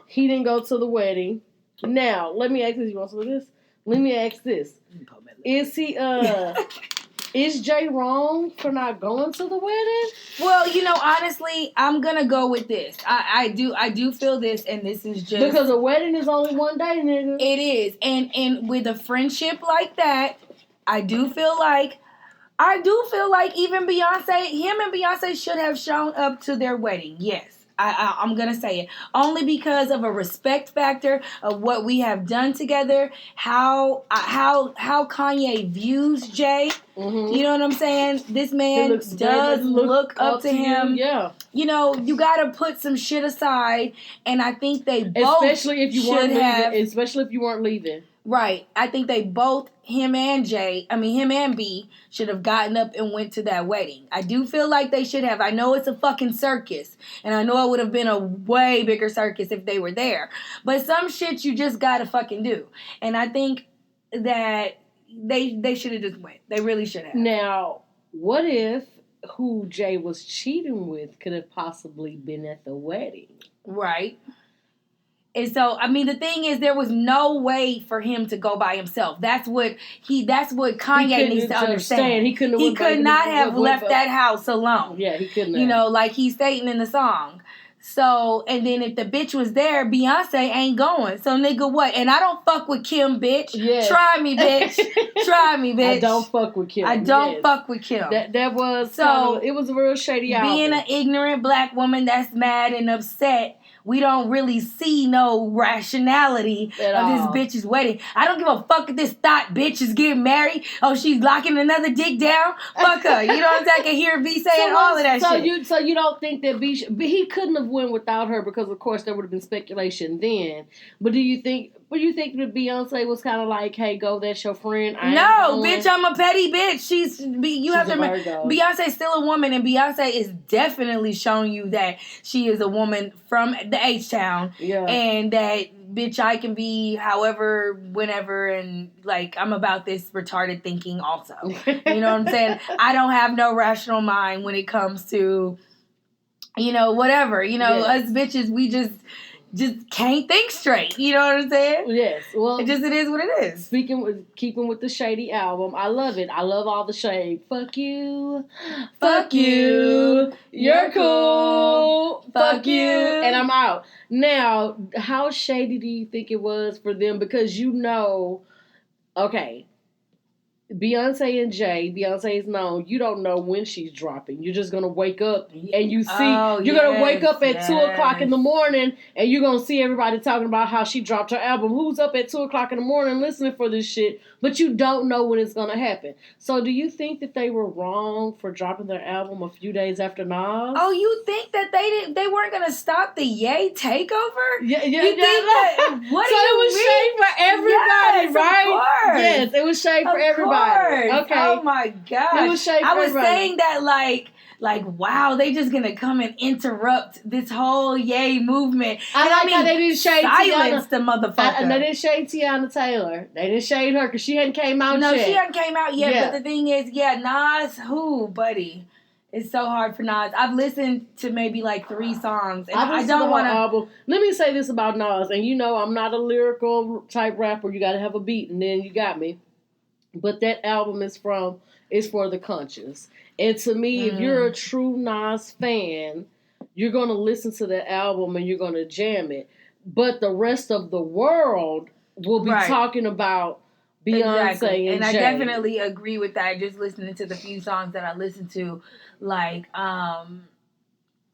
He didn't go to the wedding. Now, let me ask this. You want some of this? Let me ask this. Is he, is Jay wrong for not going to the wedding? Well, honestly, I'm going to go with this. I do feel this, and this is just... Because a wedding is only one day, nigga. It is. And with a friendship like that, I do feel like even him and Beyonce should have shown up to their wedding. Yes. I'm going to say it. Only because of a respect factor of what we have done together, how Kanye views Jay. Mm-hmm. You know what I'm saying? This man does look up to him. Yeah. You got to put some shit aside, and I think they both especially if you weren't leaving. Right. I think they both, him and B, should have gotten up and went to that wedding. I do feel like they should have. I know it's a fucking circus, and I know it would have been a way bigger circus if they were there. But some shit you just gotta fucking do. And I think that they should have just went. They really should have. Now, what if who Jay was cheating with could have possibly been at the wedding? Right. And so, the thing is, there was no way for him to go by himself. That's what Kanye needs to understand. He could not have left that house alone. Yeah, he couldn't have. Like he's stating in the song. So, and then if the bitch was there, Beyonce ain't going. So, nigga, what? And I don't fuck with Kim, bitch. Yes. Try me, bitch. Try me, bitch. I don't fuck with Kim. I don't fuck with Kim. That was so. It was a real shady album. Being an ignorant black woman that's mad and upset, we don't really see no rationality of this bitch's wedding. I don't give a fuck if this thought bitch is getting married. Oh, she's locking another dick down? Fuck her. You know what I'm saying? I can hear B saying all of that shit. So you don't think that he couldn't have went without her because, of course, there would have been speculation then. But do you think that Beyonce was kind of like, hey, go, that's your friend? No, bitch, I'm a petty bitch. She's have to remember, Beyonce's still a woman, and Beyonce is definitely showing you that she is a woman from the H-Town. Yeah. And that, bitch, I can be however, whenever, and, like, I'm about this retarded thinking also. You know what I'm saying? I don't have no rational mind when it comes to, whatever. Us bitches, we just can't think straight. You know what I'm saying? Yes. Well, it is what it is. Keeping with the shady album, I love it. I love all the shade. Fuck you. Fuck you. You're cool. Fuck you. And I'm out. Now, how shady do you think it was for them? Because okay, Beyonce and Jay, Beyonce is known, you don't know when she's dropping. You're just going to wake up and you see, you're going to wake up at 2 o'clock in the morning and you're going to see everybody talking about how she dropped her album. Who's up at 2 o'clock in the morning listening for this shit? But you don't know when it's going to happen. So do you think that they were wrong for dropping their album a few days after Nas? Oh, you think that they weren't going to stop the Ye takeover? Yeah. You think that, what so it was shade for everybody, yes, right? Of course. Yes, it was shade for everybody. Okay. Oh my gosh. It was shade for I was everybody. saying that like, wow, they just gonna come and interrupt this whole Ye movement. How they didn't shade silence the motherfucker. They didn't shade Tiana Taylor. They didn't shade her because she hadn't came out yet. No, she hadn't came out yet. Yeah. But the thing is, Nas, buddy? It's so hard for Nas. I've listened to maybe like 3 songs. And I don't want to. Let me say this about Nas. And I'm not a lyrical type rapper. You got to have a beat and then you got me. But that album is for the conscious. And to me, if you're a true Nas fan, you're going to listen to that album and you're going to jam it. But the rest of the world will be talking about Beyonce and I Jay. definitely agree with that. Just listening to the few songs that I listened to, like,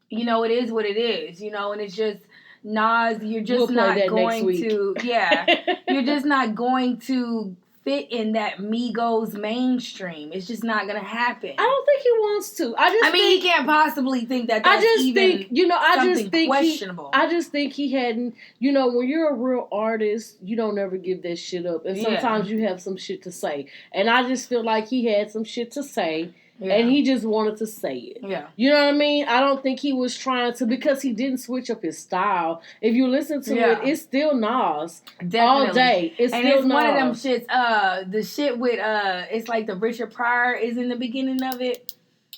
it is what it is, and it's just Nas, you're just not going to, you're just not going to fit in that Migos mainstream. It's just not gonna happen. I don't think he wants to. I mean, he can't possibly think that. That's questionable. I just think he hadn't. You know, when you're a real artist, you don't ever give that shit up, and sometimes you have some shit to say. And I just feel like he had some shit to say. Yeah. And he just wanted to say it. Yeah. You know what I mean? I don't think he was trying to, because he didn't switch up his style. If you listen to it, it's still Nas. Definitely. All day. It's and still it's Nas. One of them shits, the shit with, it's like the Richard Pryor is in the beginning of it.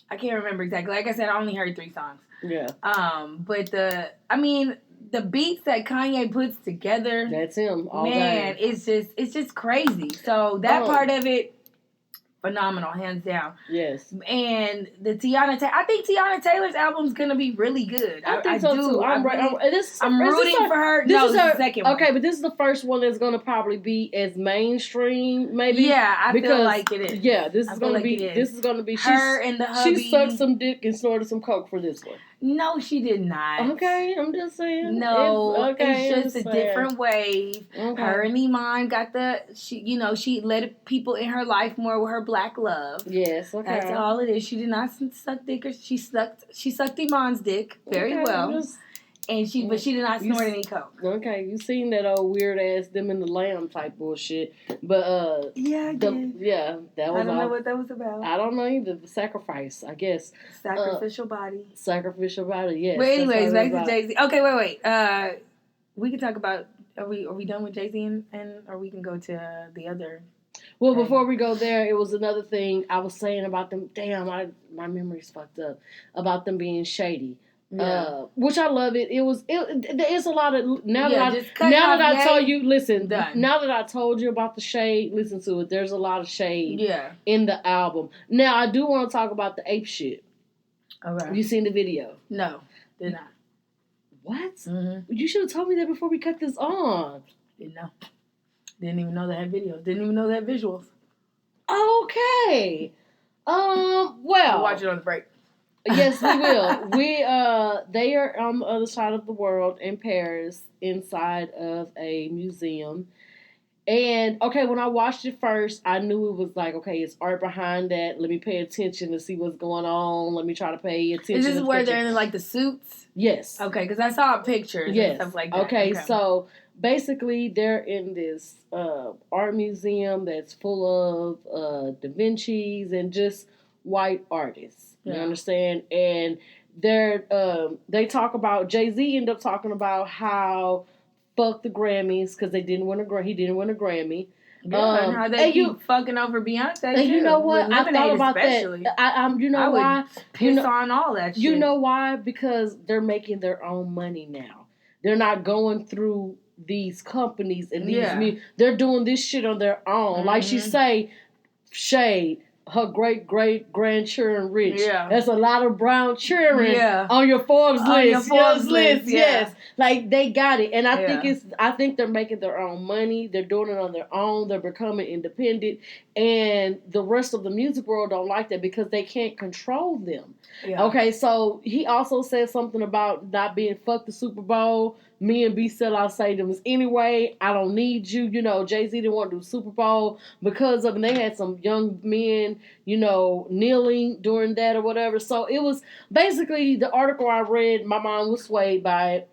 I can't remember exactly. Like I said, I only heard 3 songs. Yeah. But the beats that Kanye puts together. That's him all day. It's just crazy. So that part of it, phenomenal, hands down. Yes. And the Teyana Taylor, I think Teyana Taylor's album's gonna be really good. I think so too. I'm rooting for her. No, this is the second one. Okay, but this is the first one that's gonna probably be as mainstream, maybe. Yeah, I feel like it is. Yeah, this is gonna be. This is gonna be her and the hubby. She sucked some dick and snorted some coke for this one. No, she did not. Okay, I'm just saying. No, it's just a different wave. Okay. Her and Iman got she let people in her life more with her black love. Yes, okay. That's all it is. She did not suck dick, or she sucked Iman's dick very well. And but she did not snort any coke. Okay, you seen that old weird ass them in the lamb type bullshit. But yeah, I did. Yeah, that was I don't know what that was about. I don't know either. The sacrifice, I guess. Sacrificial body. Sacrificial body, yes. But anyways, back to Jay-Z. Okay, wait. We can talk about are we done with Jay-Z and or we can go to the other. Well, before we go there, it was another thing I was saying about them. Damn, my memory's fucked up. About them being shady. Yeah. Which I love it. There's a lot of now that I told you, listen. Done. Now that I told you about the shade, listen to it. There's a lot of shade. In the album. Now I do want to talk about the ape shit. Okay. You seen the video? No, did not. What? Mm-hmm. You should have told me that before we cut this on. Didn't know. Didn't even know they had videos. Didn't even know they had visuals. Okay. Well. We'll watch it on the break. Yes, we will. They are on the other side of the world in Paris, inside of a museum. And okay, when I watched it first, I knew it was like, okay, it's art behind that. Let me pay attention to see what's going on. Let me try to pay attention. Is this where they're in like the suits? Yes. Okay, because I saw pictures and stuff like that. Okay, so basically they're in this art museum that's full of Da Vinci's and just white artists. You understand? And they talk about, Jay-Z ended up talking about how fuck the Grammys because he didn't win a Grammy. Yeah, and how they keep fucking over Beyonce. And you know what? I thought about that. You know I why? Piss on all that shit. You know why? Because they're making their own money now. They're not going through these companies and these they're doing this shit on their own. Mm-hmm. Like she say, Shade. Her great-great-grandchildren rich. Yeah. There's a lot of brown children on your Forbes list. Yes. Like, they got it. And I think they're making their own money. They're doing it on their own. They're becoming independent. And the rest of the music world don't like that because they can't control them. Yeah. Okay, so he also said something about not being fuck the Super Bowl. Me and B Sellout say them anyway. I don't need you. You know, Jay-Z didn't want to do Super Bowl because of, and they had some young men, you know, kneeling during that or whatever. So it was basically the article I read, my mind was swayed by it.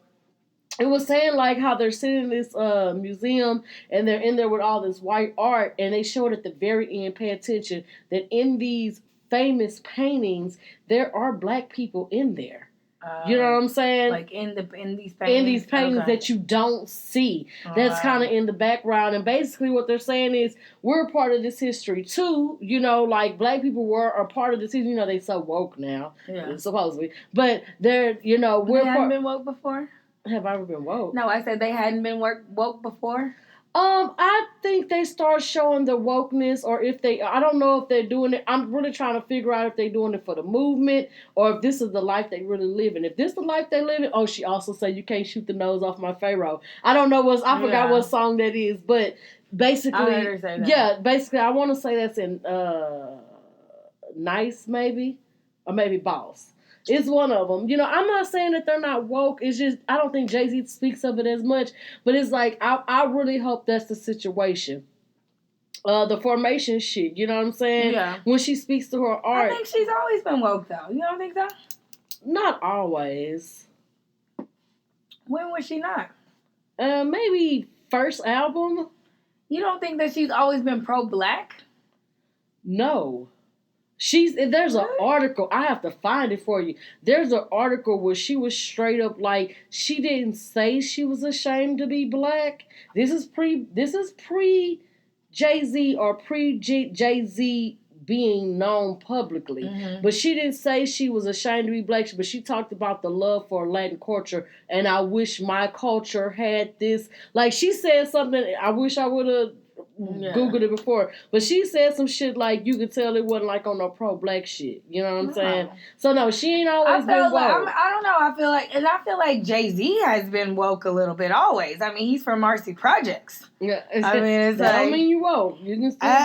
It was saying like how they're sitting in this museum and they're in there with all this white art, and they showed at the very end, pay attention, that in these famous paintings, there are black people in there. You know what I'm saying? Like in these paintings. In these paintings that you don't see. That's kind of in the background. And basically what they're saying is we're a part of this history too. You know, like black people were a part of this history. You know, they so woke now. Yeah. Supposedly. But they're, you know, they hadn't been woke before? Have I ever been woke? No, I said they hadn't been woke before. I think they start showing the wokeness, or if I don't know if they're doing it. I'm really trying to figure out if they're doing it for the movement or if this is the life they really live in. If this is the life they live in, she also said you can't shoot the nose off my Pharaoh. I don't know I forgot what song that is, but basically, I heard her say that. Basically, I want to say that's in Nice, maybe, or maybe Boss. It's one of them. You know, I'm not saying that they're not woke. It's just, I don't think Jay-Z speaks of it as much. But it's like, I really hope that's the situation. The formation shit, you know what I'm saying? Yeah. When she speaks to her art. I think she's always been woke, though. You don't think so? Not always. When was she not? Maybe first album. You don't think that she's always been pro-black? No. There's an article, I have to find it for you. There's an article where she was straight up like, she didn't say she was ashamed to be black. This is pre Jay-Z or pre Jay-Z being known publicly. Mm-hmm. But she didn't say she was ashamed to be black, but she talked about the love for Latin culture, and I wish my culture had this. Like, she said something, I wish I would have Googled it before, but she said some shit like you could tell it wasn't like on no pro-black shit. You know what I'm saying? So no, she ain't always been woke. I don't know. I feel like Jay-Z has been woke a little bit always. I mean, he's from Marcy Projects. Yeah, that don't mean you woke. You can still be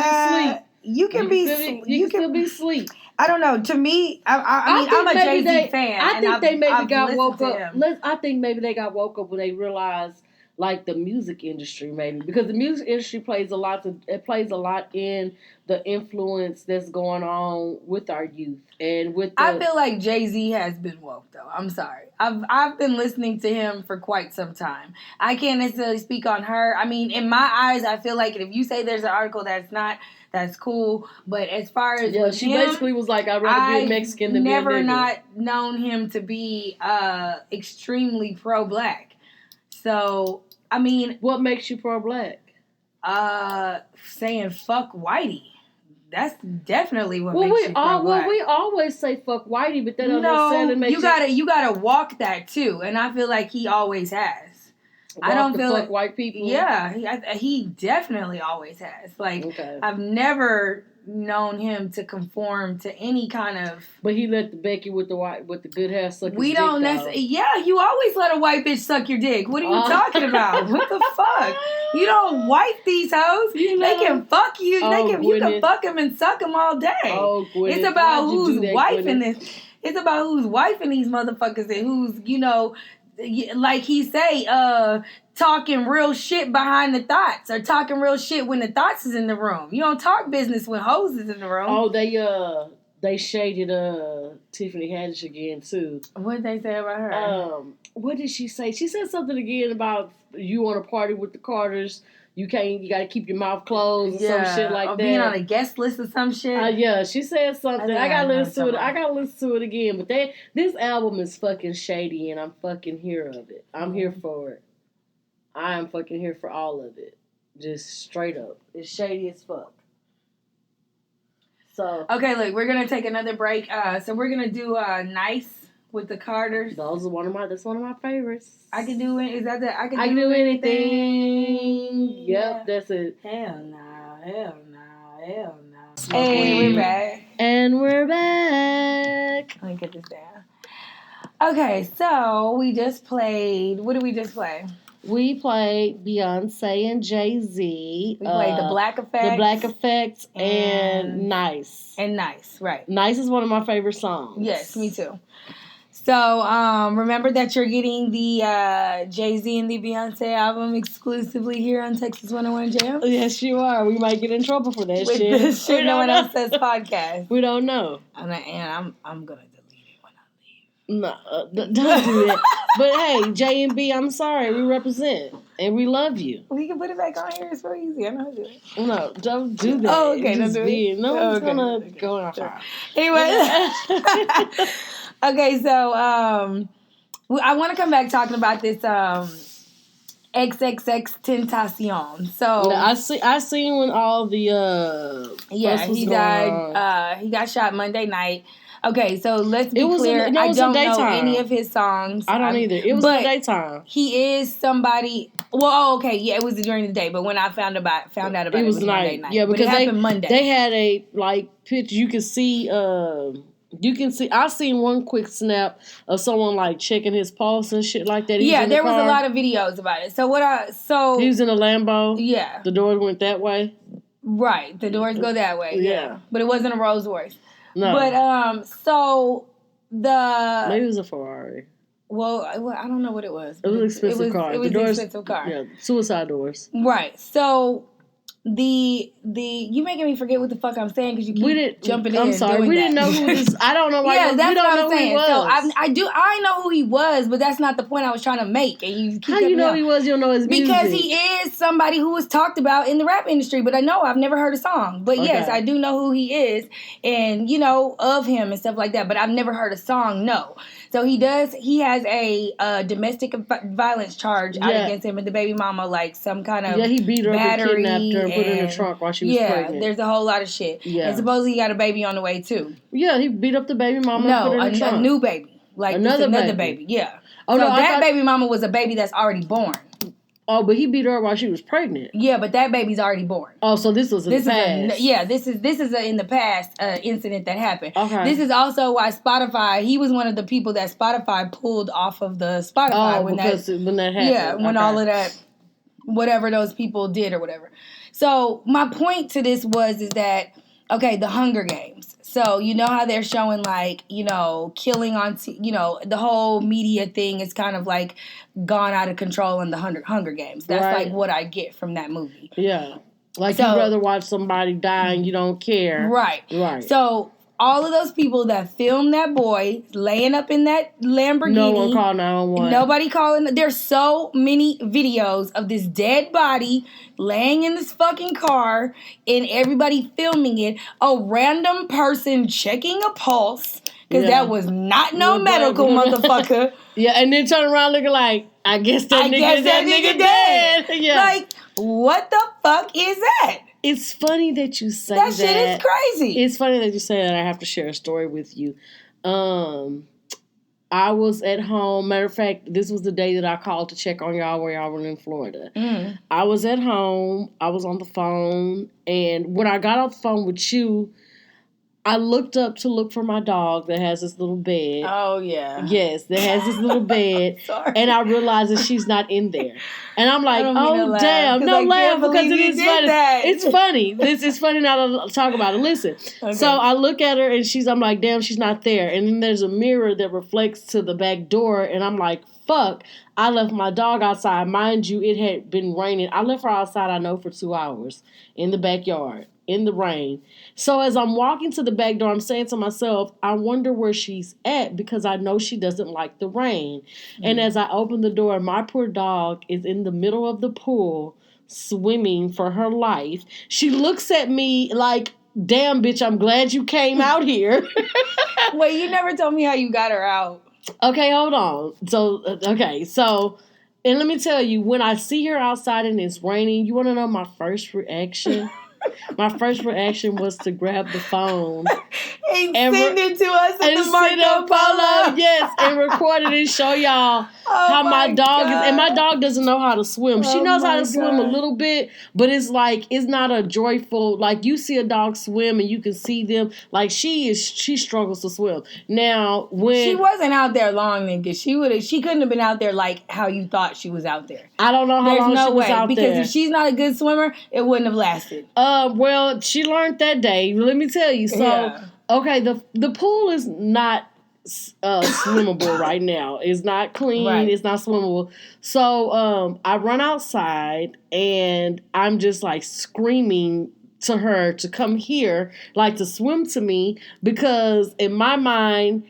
asleep. You can still be asleep. I don't know. To me, I'm a Jay-Z fan. I think they maybe got woke up. I think maybe they got woke up when they realized, like, the music industry, maybe, because the music industry plays a lot in the influence that's going on with our youth and with. I feel like Jay-Z has been woke, though. I'm sorry. I've been listening to him for quite some time. I can't necessarily speak on her. I mean, in my eyes, I feel like if you say there's an article that's cool. But as far as she basically was like, I'd rather be a Mexican than be a nigga. Never not known him to be extremely pro-black. So, I mean... What makes you pro-black? Saying fuck whitey. That's definitely what makes you pro-black. Well, we always say fuck whitey, but that doesn't necessarily make you gotta walk that too. And I feel like he always has. I don't feel like white people. Yeah, he definitely always has. Like, okay. I've never known him to conform to any kind of. But he let the Becky with the good hair suck. We don't necessarily. Yeah, you always let a white bitch suck your dick. What are you talking about? What the fuck? You don't wipe these hoes. They can fuck you. You can fuck them and suck them all day. Oh, Gwyneth. It's about who's wifing this. It's about who's wifing these motherfuckers and who's like he say, talking real shit behind the thoughts or talking real shit when the thoughts is in the room. You don't talk business when hoes is in the room. Oh, they shaded Tiffany Haddish again too. What did they say about her? What did she say? She said something again about you want to party with the Carters. You gotta keep your mouth closed or some shit like that. Or being on a guest list or some shit. Yeah, she said something. I gotta listen to it. I gotta listen to it again. But this album is fucking shady and I'm fucking here of it. I'm here for it. I am fucking here for all of it. Just straight up. It's shady as fuck. So. Okay, look, we're gonna take another break. So we're gonna do Nice with the Carters. That's one of my favorites. I can do it. Is that the I can do anything? Yep, yeah. That's it. Hell no. Hey, we're back. And we're back. Let me get this down. Okay, so we just played. What did we just play? We played Beyonce and Jay-Z. We played The Black Effect. The Black Effect and Nice. And Nice, right. Nice is one of my favorite songs. Yes, me too. So, remember that you're getting the Jay-Z and the Beyonce album exclusively here on Texas 101 Jam? Yes, you are. We might get in trouble for that shit. With this shit no one else says podcast. We don't know. And I'm going to delete it when I leave. No, don't do that. But hey, J and B, I'm sorry. We represent. And we love you. We can put it back on here. It's so easy. I know how to do it. No, don't do that. Oh, okay. Don't do it. No one's going to go in our fire. Anyway. Okay, so I want to come back talking about this XXX Tentacion. So I seen when all the he died. He got shot Monday night. Okay, so let's be clear. I don't know any of his songs. I don't either. It was in the daytime. He is somebody. Well, okay, yeah, it was during the day. But when I found out about it, it was Monday night. Yeah, because it happened Monday. They had a picture. You can see. I seen one quick snap of someone like checking his pulse and shit like that. There was a lot of videos about it. So he was in a Lambo. Yeah, the doors went that way. Right, the doors go that way. Yeah, but it wasn't a Rolls Royce. No, but so maybe it was a Ferrari. Well, I don't know what it was. It was an expensive car. It was an expensive car. Yeah, suicide doors. Right. So you making me forget what the fuck I'm saying because you keep jumping in. I'm sorry, we didn't know who this. I don't know why. Yeah, that's what I'm saying. So I know who he was, but that's not the point I was trying to make. And you keep how you know he was? You don't know his music because he is somebody who was talked about in the rap industry. But I've never heard a song. But yes, I do know who he is, and of him and stuff like that. But I've never heard a song. No. So he does. He has a domestic violence charge out against him and the baby mama, like some kind of he beat her up and kidnapped her and put her in the trunk while she was pregnant. Yeah, there's a whole lot of shit. Yeah, and supposedly he got a baby on the way too. Yeah, he beat up the baby mama. No, and put her in the trunk. A new baby, like another baby. Yeah. Oh, so that baby mama was a baby that's already born. Oh, but he beat her while she was pregnant. Yeah, but that baby's already born. Oh, so this was in the past. This is in the past incident that happened. Okay. This is also why Spotify. He was one of the people that Spotify pulled off of the Spotify when that happened. Yeah, when all of that, whatever those people did or whatever. So my point to this is that the Hunger Games. So, how they're showing, killing on, the whole media thing is kind of, gone out of control in the Hunger Games. That's, what I get from that movie. Yeah. You'd rather watch somebody die and you don't care. Right. So, all of those people that filmed that boy laying up in that Lamborghini. No one called 911. Nobody calling. There's so many videos of this dead body laying in this fucking car and everybody filming it. A random person checking a pulse because that was not no medical motherfucker. Yeah, and then turn around looking like, I guess that nigga dead. Yeah. What the fuck is that? It's funny that you say that. That shit is crazy. It's funny that you say that. I have to share a story with you. I was at home. Matter of fact, this was the day that I called to check on y'all where y'all were in Florida. Mm. I was at home. I was on the phone. And when I got off the phone with you, I looked up to look for my dog that has this little bed. Oh, yeah. Yes, that has this little bed. And I realized that she's not in there. And I'm like, oh, damn. No, laugh because it is funny. It's funny. This is funny now to talk about it. Listen. Okay. So I look at her and I'm like, damn, she's not there. And then there's a mirror that reflects to the back door. And I'm like, fuck. I left my dog outside. Mind you, it had been raining. I left her outside, I know, for 2 hours in the backyard. In the rain. So as I'm walking to the back door, I'm saying to myself, I wonder where she's at because I know she doesn't like the rain. Mm-hmm. And as I open the door, my poor dog is in the middle of the pool swimming for her life. She looks at me like, damn, bitch, I'm glad you came out here. Wait, you never told me how you got her out. Okay, hold on. So, and let me tell you, when I see her outside and it's raining, you want to know my first reaction? My first reaction was to grab the phone and send it to us in the Marco Polo. Yes, and record it and show y'all how my dog is. And my dog doesn't know how to swim. She knows how to swim a little bit, but it's not a joyful, you see a dog swim and you can see them. She struggles to swim. Now, when she wasn't out there long, nigga, she couldn't have been out there like how you thought she was out there. I don't know how long she was out there. Because if she's not a good swimmer, it wouldn't have lasted. Well, she learned that day. Let me tell you. So, okay, the pool is not swimmable right now. It's not clean. Right. It's not swimmable. So, I run outside and I'm just screaming to her to come here, to swim to me, because in my mind,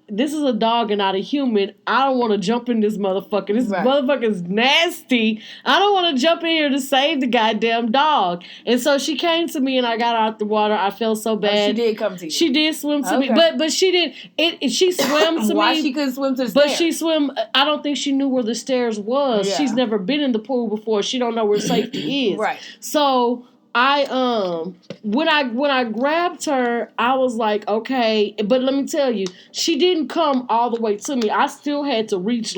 this is a dog and not a human. I don't want to jump in this motherfucker. This motherfucker's nasty. I don't want to jump in here to save the goddamn dog. And so she came to me and I got out the water. I felt so bad. Oh, she did come to you. She did swim to me. But she did. She swam to me. Why she couldn't swim to the stairs? But she swam. I don't think she knew where the stairs was. Yeah. She's never been in the pool before. She don't know where safety is. Right. So when I grabbed her, I was like, okay, but let me tell you, she didn't come all the way to me. I still had to reach,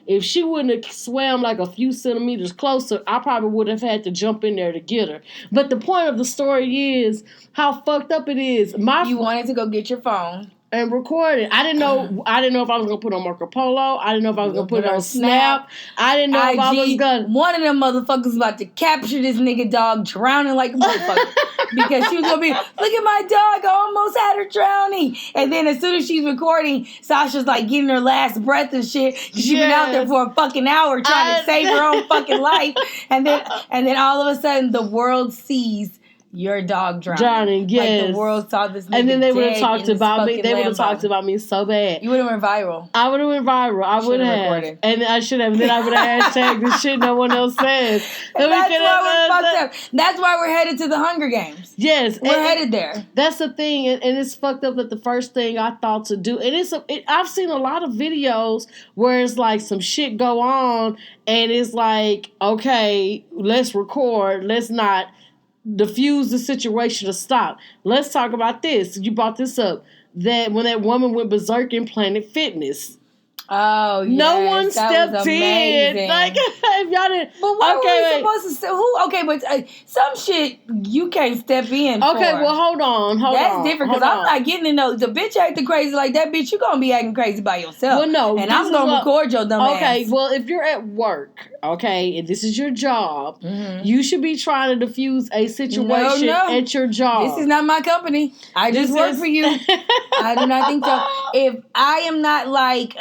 if she wouldn't have swam a few centimeters closer, I probably would have had to jump in there to get her. But the point of the story is how fucked up it is. You wanted to go get your phone. and record it. I didn't know. I didn't know if I was gonna put on Marco Polo. I didn't know if I was gonna put it on Snap. I didn't know if I was gonna. One of them motherfuckers was about to capture this nigga dog drowning like a motherfucker because she was gonna be, look at my dog, I almost had her drowning. And then as soon as she's recording, Sasha's like getting her last breath and shit because she's been out there for a fucking hour trying to save her own fucking life. And then all of a sudden the world sees your dog drowning. Yes. Like the world saw this nigga. And then they would have talked about me. They would have talked about me so bad. You would have went viral. I would have went viral. I would have. Recorded. And I should have. Then I would have hashtagged the shit no one else says. And that's why we're fucked up. That's why we're headed to the Hunger Games. Yes. We're headed there. That's the thing. And it's fucked up that the first thing I thought to do, and I've seen a lot of videos where it's like some shit go on and it's like, okay, let's record. Let's not diffuse the situation to stop. Let's talk about this. You brought this up. That when that woman went berserk in Planet Fitness. Oh, yes, no one stepped in. Like, if y'all didn't. But what were we supposed to say? Okay, but some shit you can't step in. Okay, well, hold on. That's different because I'm not getting to know the bitch acting crazy like that. Bitch, you gonna be acting crazy by yourself. Well, no, and I'm gonna record your dumb ass. Okay, well, if you're at work, okay, and this is your job, you should be trying to diffuse a situation at your job. This is not my company. I just work for you. I do not think so. If I am not like,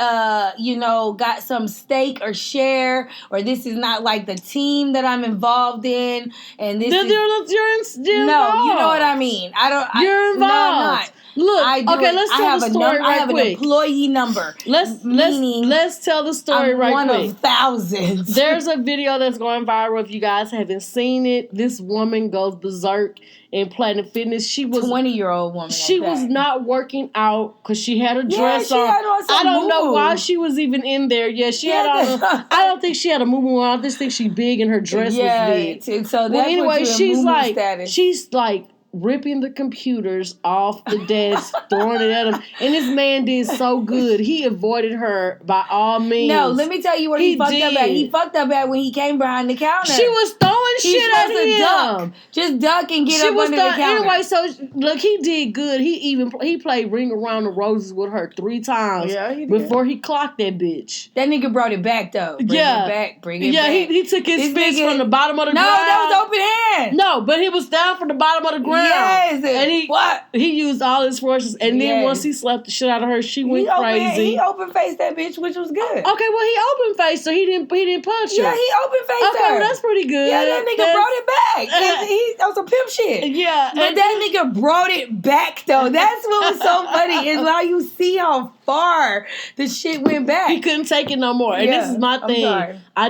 got some stake or share, or this is not like the team that I'm involved in, and this you're no, you know what I mean. You're involved. No, I'm not. Look, let's tell the story right quick. I have an employee number. Let's tell the story right quick. One of thousands. There's a video that's going viral. If you guys haven't seen it, this woman goes berserk in Planet Fitness. She was 20-year-old woman. She was not working out because she had a dress on. I don't know why she was even in there. Yeah, she had on. I don't think she had a moo on. I just think she's big and her dress was big. So anyway, she's like ripping the computers off the desk, throwing it at him. And this man did so good. He avoided her by all means. No, let me tell you where he fucked up at. He fucked up at when he came behind the counter. She was throwing shit at him. Just duck and get up under the counter. Anyway, so look, he did good. He played Ring Around the Roses with her 3 times before he clocked that bitch. That nigga brought it back though. Bring it back. Yeah, he took his fist from the bottom of the ground. No, that was open hand. No, but he was down from the bottom of the ground. Yes, and he used all his forces, and then once he slapped the shit out of her, she went crazy. He open faced that bitch, which was good. Okay, well he open faced her. He didn't punch her. Yeah, he open faced her. Okay, well that's pretty good. Yeah, that nigga brought it back. He on some pimp shit. Yeah, but that nigga brought it back though. That's what was so funny is how you see how far the shit went back. He couldn't take it no more. And this is my thing. I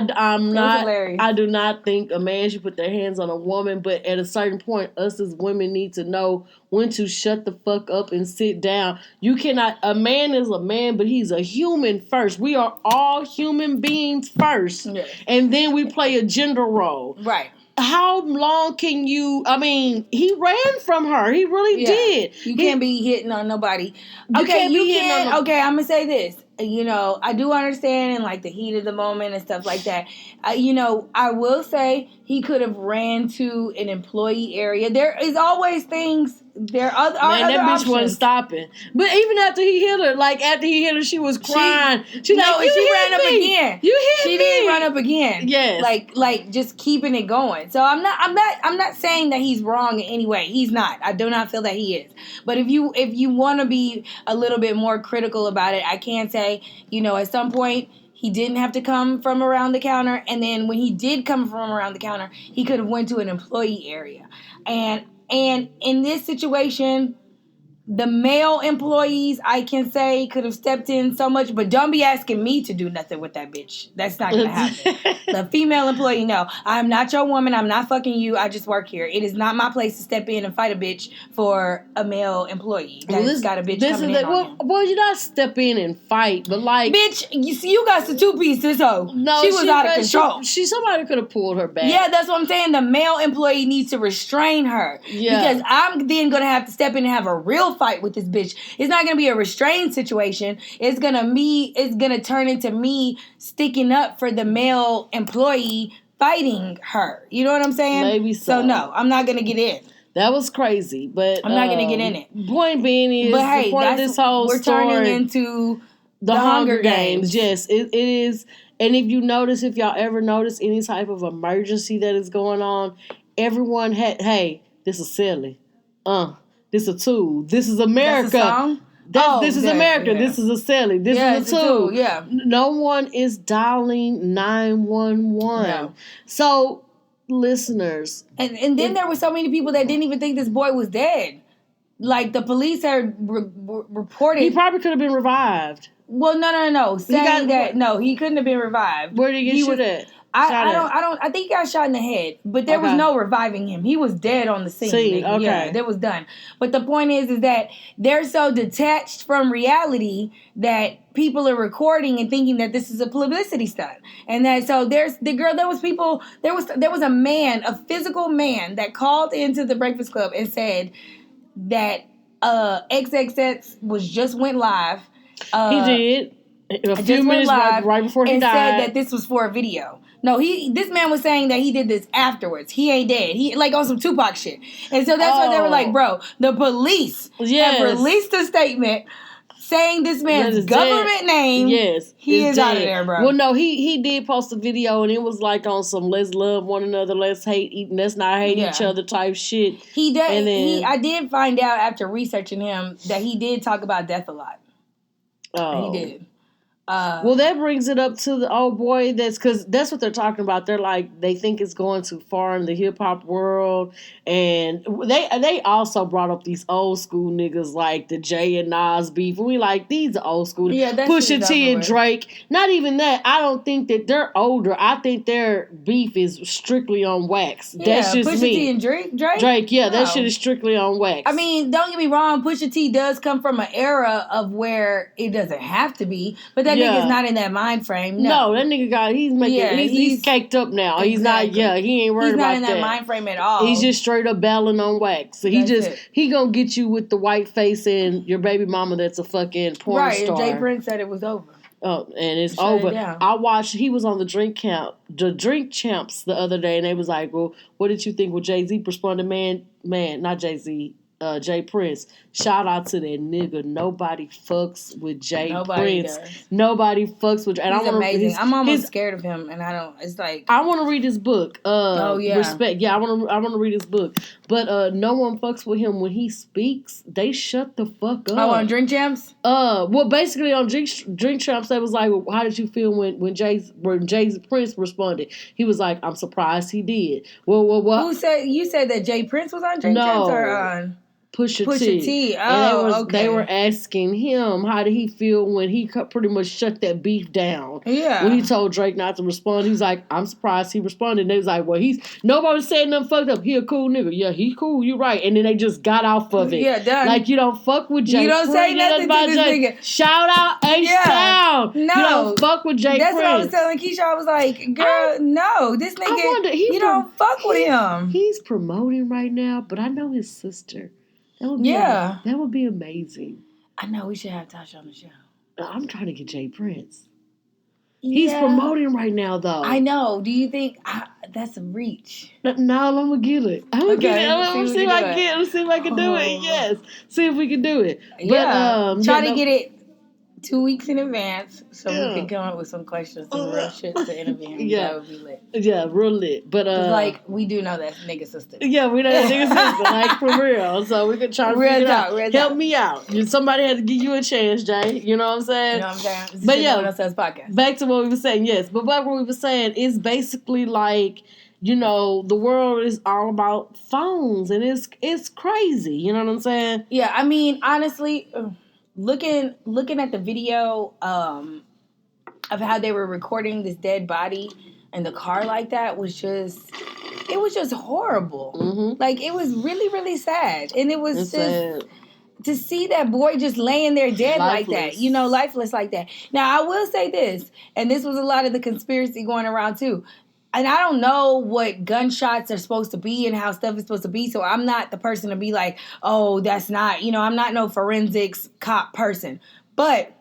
do not think a man should put their hands on a woman, but at a certain point, us as women need to know when to shut the fuck up and sit down. You cannot. A man is a man, but he's a human first. We are all human beings first, and then we play a gender role. Right. How long can you? I mean, he ran from her. He really did. You can't be hitting on nobody. Okay, I'm gonna say this. I do understand in like the heat of the moment and stuff like that. I will say he could have ran to an employee area. There is always things. There are that bitch options. wasn't stopping. But even after he hit her, she was crying. She ran up again. She didn't run up again. Yes. Like just keeping it going. So I'm not saying that he's wrong in any way. He's not. I do not feel that he is. But if you want to be a little bit more critical about it, I can say, at some point he didn't have to come from around the counter, and then when he did come from around the counter, he could have went to an employee area. And in this situation, the male employees, I can say, could have stepped in so much, but don't be asking me to do nothing with that bitch. That's not going to happen. The female employee, no. I'm not your woman. I'm not fucking you. I just work here. It is not my place to step in and fight a bitch for a male employee. That's got a bitch coming in on him. Well, you not step in and fight, but like... Bitch, you got some 2-piece this hoe. No, she was out of control. Somebody could have pulled her back. Yeah, that's what I'm saying. The male employee needs to restrain her. Yeah. Because I'm then going to have to step in and have a real fight with this bitch. It's not gonna be a restrained situation. It's gonna turn into me sticking up for the male employee fighting her. You know what I'm saying? Maybe so. So no, I'm not gonna get in. That was crazy, but I'm not gonna get in it. Point being is, but hey, part of this whole we're story, turning into the Hunger Games. Yes, it is. And if you notice, if y'all ever notice any type of emergency that is going on, everyone had, hey, this is silly. This is a tool. This is America. That's a song? This is America. Yeah. This is a silly. This is a tool. Yeah. No one is dialing 911. No. So, listeners. And then there were so many people that didn't even think this boy was dead. Like, the police had reported. He probably could have been revived. Well, no. Saying he couldn't have been revived. Where did he get shot at? I think he got shot in the head, but there was no reviving him. He was dead on the scene. Okay. Yeah, that was done. But the point is that they're so detached from reality that people are recording and thinking that this is a publicity stunt. And that there was a man, a physical man that called into the Breakfast Club and said that XXX went live. He did. A few minutes right before he died. And said that this was for a video. No, this man was saying that he did this afterwards. He ain't dead. He like on some Tupac shit. And so that's why they were like, bro, the police have released a statement saying this man's government name. Yes. He is out of there, bro. Well, no, he did post a video and it was like on some let's love one another, let's not hate each other type shit. He did. And then, I did find out after researching him that he did talk about death a lot. Oh. He did. Well, that brings it up to the old boy. Because that's what they're talking about. They're like, they think it's going too far in the hip hop world, and they also brought up these old school niggas like the Jay and Nas beef. And we like, these are old school. Yeah, that's Pusha T and Drake. Not even that. I don't think that they're older. I think their beef is strictly on wax. Yeah, that's just Pusha me. T and Drake. Drake, yeah, that shit is strictly on wax. I mean, don't get me wrong. Pusha T does come from an era of where it doesn't have to be, but that nigga's not in that mind frame. No, that nigga he's caked up now. Exactly. He's not. Yeah, he ain't worried about that. He's not in that mind frame at all. He's just straight up battling on wax. So he gonna get you with the white face and your baby mama that's a fucking porn star. Right, and Jay Prince said it was over. Oh, and it's over. I watched. He was on the Drink Champs the other day, and they was like, "Well, what did you think?" Well, Jay-Z responded, "Man, not Jay-Z." Jay Prince. Shout out to that nigga. Nobody fucks with Jay Prince. Nobody fucks with. And he's amazing. I'm almost scared of him, and I don't. It's like I want to read his book. Respect. Yeah, I want to read his book. But no one fucks with him when he speaks. They shut the fuck up. Oh, on Drink Champs. Well, basically on Drink Champs, they was like, well, how did you feel when Jay Prince responded? He was like, I'm surprised he did. Well, what? Who said you said that Jay Prince was on Drink Champs or on? Pusha T. Oh, They were asking him how did he feel when he pretty much shut that beef down. Yeah. When he told Drake not to respond, he's like, I'm surprised he responded. And they was like, well, nobody said nothing fucked up. He a cool nigga. Yeah, he's cool. You're right. And then they just got off of it. Yeah, done. Like, you don't fuck with Jay. You don't say nothing about to this nigga. Shout out H-Town. No. You don't fuck with Jay That's Prince. what I was telling Keisha. I was like, girl, no. This nigga, you don't fuck with him. He's promoting right now, but I know his sister. That would be amazing. I know we should have Tasha on the show. I'm trying to get Jay Prince. Yeah. He's promoting right now, though. I know. Do you think that's a reach? No, I'm gonna get it. I'm gonna get it. I'm gonna see if I can. Let's see if I can do it. Yes, see if we can do it. But, try to get it 2 weeks in advance so we can come up with some questions, some real shit to interview him. That would be lit. Yeah, real lit. But like we do know that nigga sister. Yeah, we know that nigga sister, like for real. So we can try to figure it out. Help me out. Somebody had to give you a chance, Jay. You know what I'm saying? You know what I'm saying? But podcast. Back to what we were saying. Yes, but what we were saying is basically like, you know, the world is all about phones, and it's crazy. You know what I'm saying? Yeah, I mean, honestly. Looking at the video of how they were recording this dead body in the car like that was just horrible. Mm-hmm. Like, it was really, really sad. And it was sad to see that boy just laying there dead lifeless. Like that, you know, lifeless like that. Now, I will say this, and this was a lot of the conspiracy going around too. And I don't know what gunshots are supposed to be and how stuff is supposed to be, so I'm not the person to be like, oh, that's not, you know, I'm not no forensics cop person. But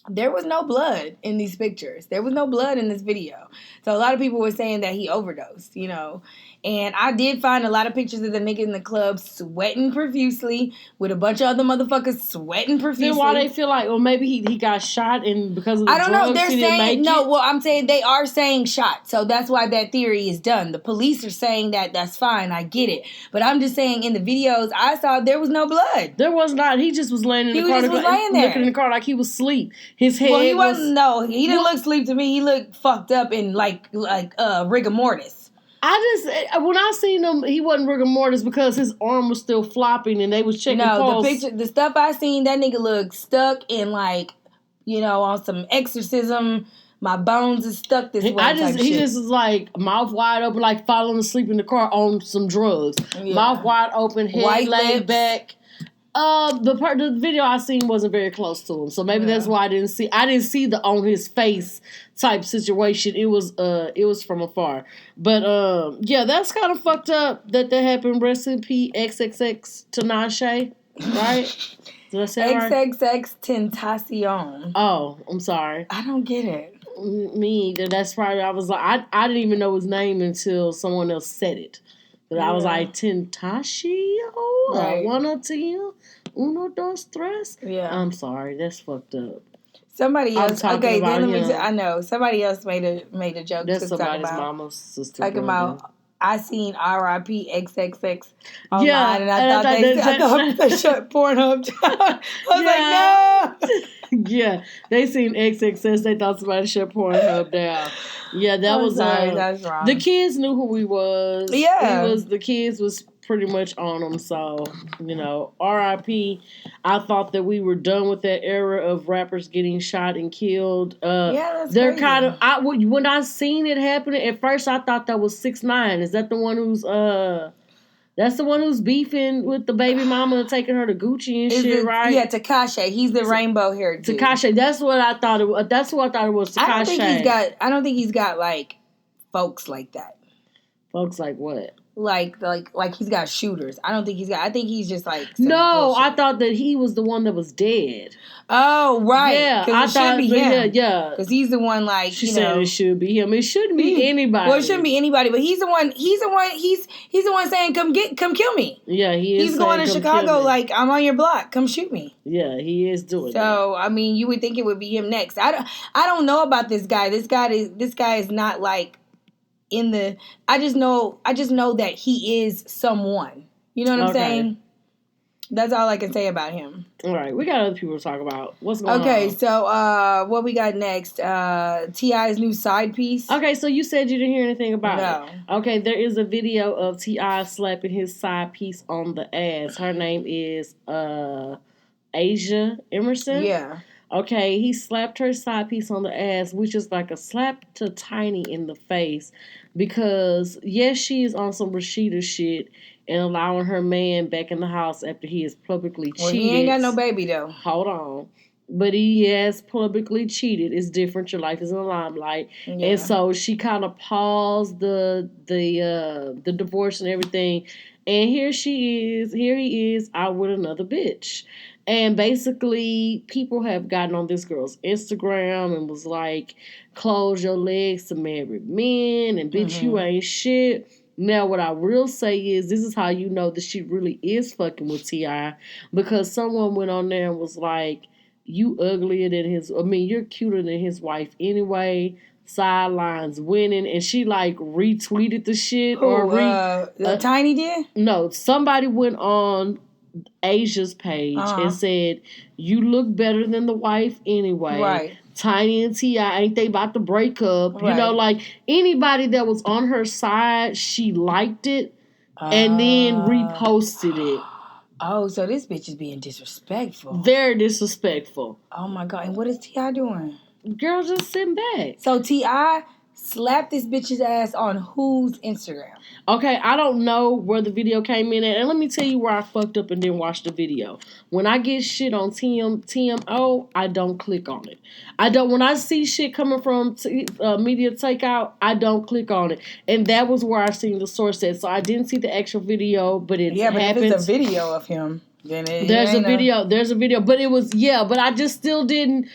there was no blood in these pictures. There was no blood in this video. So a lot of people were saying that he overdosed, you know. And I did find a lot of pictures of the nigga in the club sweating profusely with a bunch of other motherfuckers sweating profusely. Then why they feel like, well, maybe he got shot and because of the I don't know. They're saying, no, well, I'm saying they are saying shot. So that's why that theory is done. The police are saying that that's fine. I get it. But I'm just saying in the videos I saw, there was no blood. There was not. He just was laying in the car. He just was laying there. Looking in the car like he was asleep. His head Well, he wasn't, no. He didn't look asleep to me. He looked fucked up in like rigor mortis. When I seen him, he wasn't rigor mortis because his arm was still flopping and they was checking pulse. The stuff I seen, that nigga looked stuck in like, you know, on some exorcism. My bones is stuck this way. He just was like mouth wide open, like falling asleep in the car on some drugs. Yeah. Mouth wide open, head laid back. The video I seen wasn't very close to him, so maybe that's why I didn't see the on his face type situation. It was from afar, but yeah, that's kind of fucked up that happened. Rest in peace, XXX Tinashe, right? Did I say XXX Tentacion. Oh, I'm sorry. I don't get it. Me either. That's probably I was like I didn't even know his name until someone else said it. But I was like, Tentacio? Right. Uno, dos, tres? Yeah. I'm sorry. That's fucked up. Somebody else. Okay, then let me I know. Somebody else made a joke. That's somebody's mama's sister. Talking about, I seen R.I.P. XXX online, and I thought they shut Pornhub down. I was like, no! Yeah, they seen XXX. They thought somebody shut Pornhub down. Yeah, that was that's wrong. The kids knew who he was. Yeah, the kids was pretty much on him. So you know, R.I.P. I thought that we were done with that era of rappers getting shot and killed. That's they're crazy. kind of. When I seen it happening at first, I thought that was 6ix9ine. Is that the one who's That's the one who's beefing with the baby mama and taking her to Gucci and shit, right? Yeah, Tekashi. He's the rainbow hair dude. Tekashi. That's what I thought it was. That's what I thought it was. Tekashi. I don't think he's got like folks like that. Folks like what? Like he's got shooters. I think he's just like no. Bullshit. I thought that he was the one that was dead. Oh right, yeah. I thought it should be him. Yeah, because he's the one. Like she said, it should be him. It shouldn't be anybody. Well, it shouldn't be anybody. But he's the one. He's the one saying, "Come kill me." Yeah, he is. He's going to Chicago. Like, I'm on your block. Come shoot me. Yeah, he is doing. So I mean, you would think it would be him next. I don't know about this guy. This guy is not like. I just know that he is someone. You know what I'm saying? That's all I can say about him. All right, we got other people to talk about. What's going on? Okay, so what we got next? T.I.'s new side piece. Okay, so you said you didn't hear anything about it. No. Okay, there is a video of T.I. slapping his side piece on the ass. Her name is Asia Emerson. Yeah. Okay, he slapped her side piece on the ass, which is like a slap to Tiny in the face. Because, yes, she is on some Rashida shit and allowing her man back in the house after he is publicly cheated. Well, he ain't got no baby, though. Hold on. But he has publicly cheated. It's different. Your life is in the limelight. Yeah. And so she kind of paused the divorce and everything. And here he is out with another bitch. And basically, people have gotten on this girl's Instagram and was like, close your legs to married men, and bitch, you ain't shit. Now, what I will say is, this is how you know that she really is fucking with T.I. Because someone went on there and was like, you uglier than you're cuter than his wife anyway. Sidelines winning. And she like retweeted the shit. Tiny did? No, somebody went on Asia's page and said, you look better than the wife anyway. Right. Tiny and T.I. ain't they about to break up? Right. You know, like anybody that was on her side, she liked it and then reposted it. Oh, so this bitch is being disrespectful. Very disrespectful. Oh my God. And what is T.I. doing? Girl, just sitting back. So T.I. slapped this bitch's ass on whose Instagram? Okay, I don't know where the video came in at. And let me tell you where I fucked up and didn't watch the video. When I get shit on TMO, I don't click on it. When I see shit coming from Media Takeout, I don't click on it. And that was where I seen the source at. So I didn't see the actual video, but it happened. But if it's a video of him. There's a video, but it was, but I just still didn't,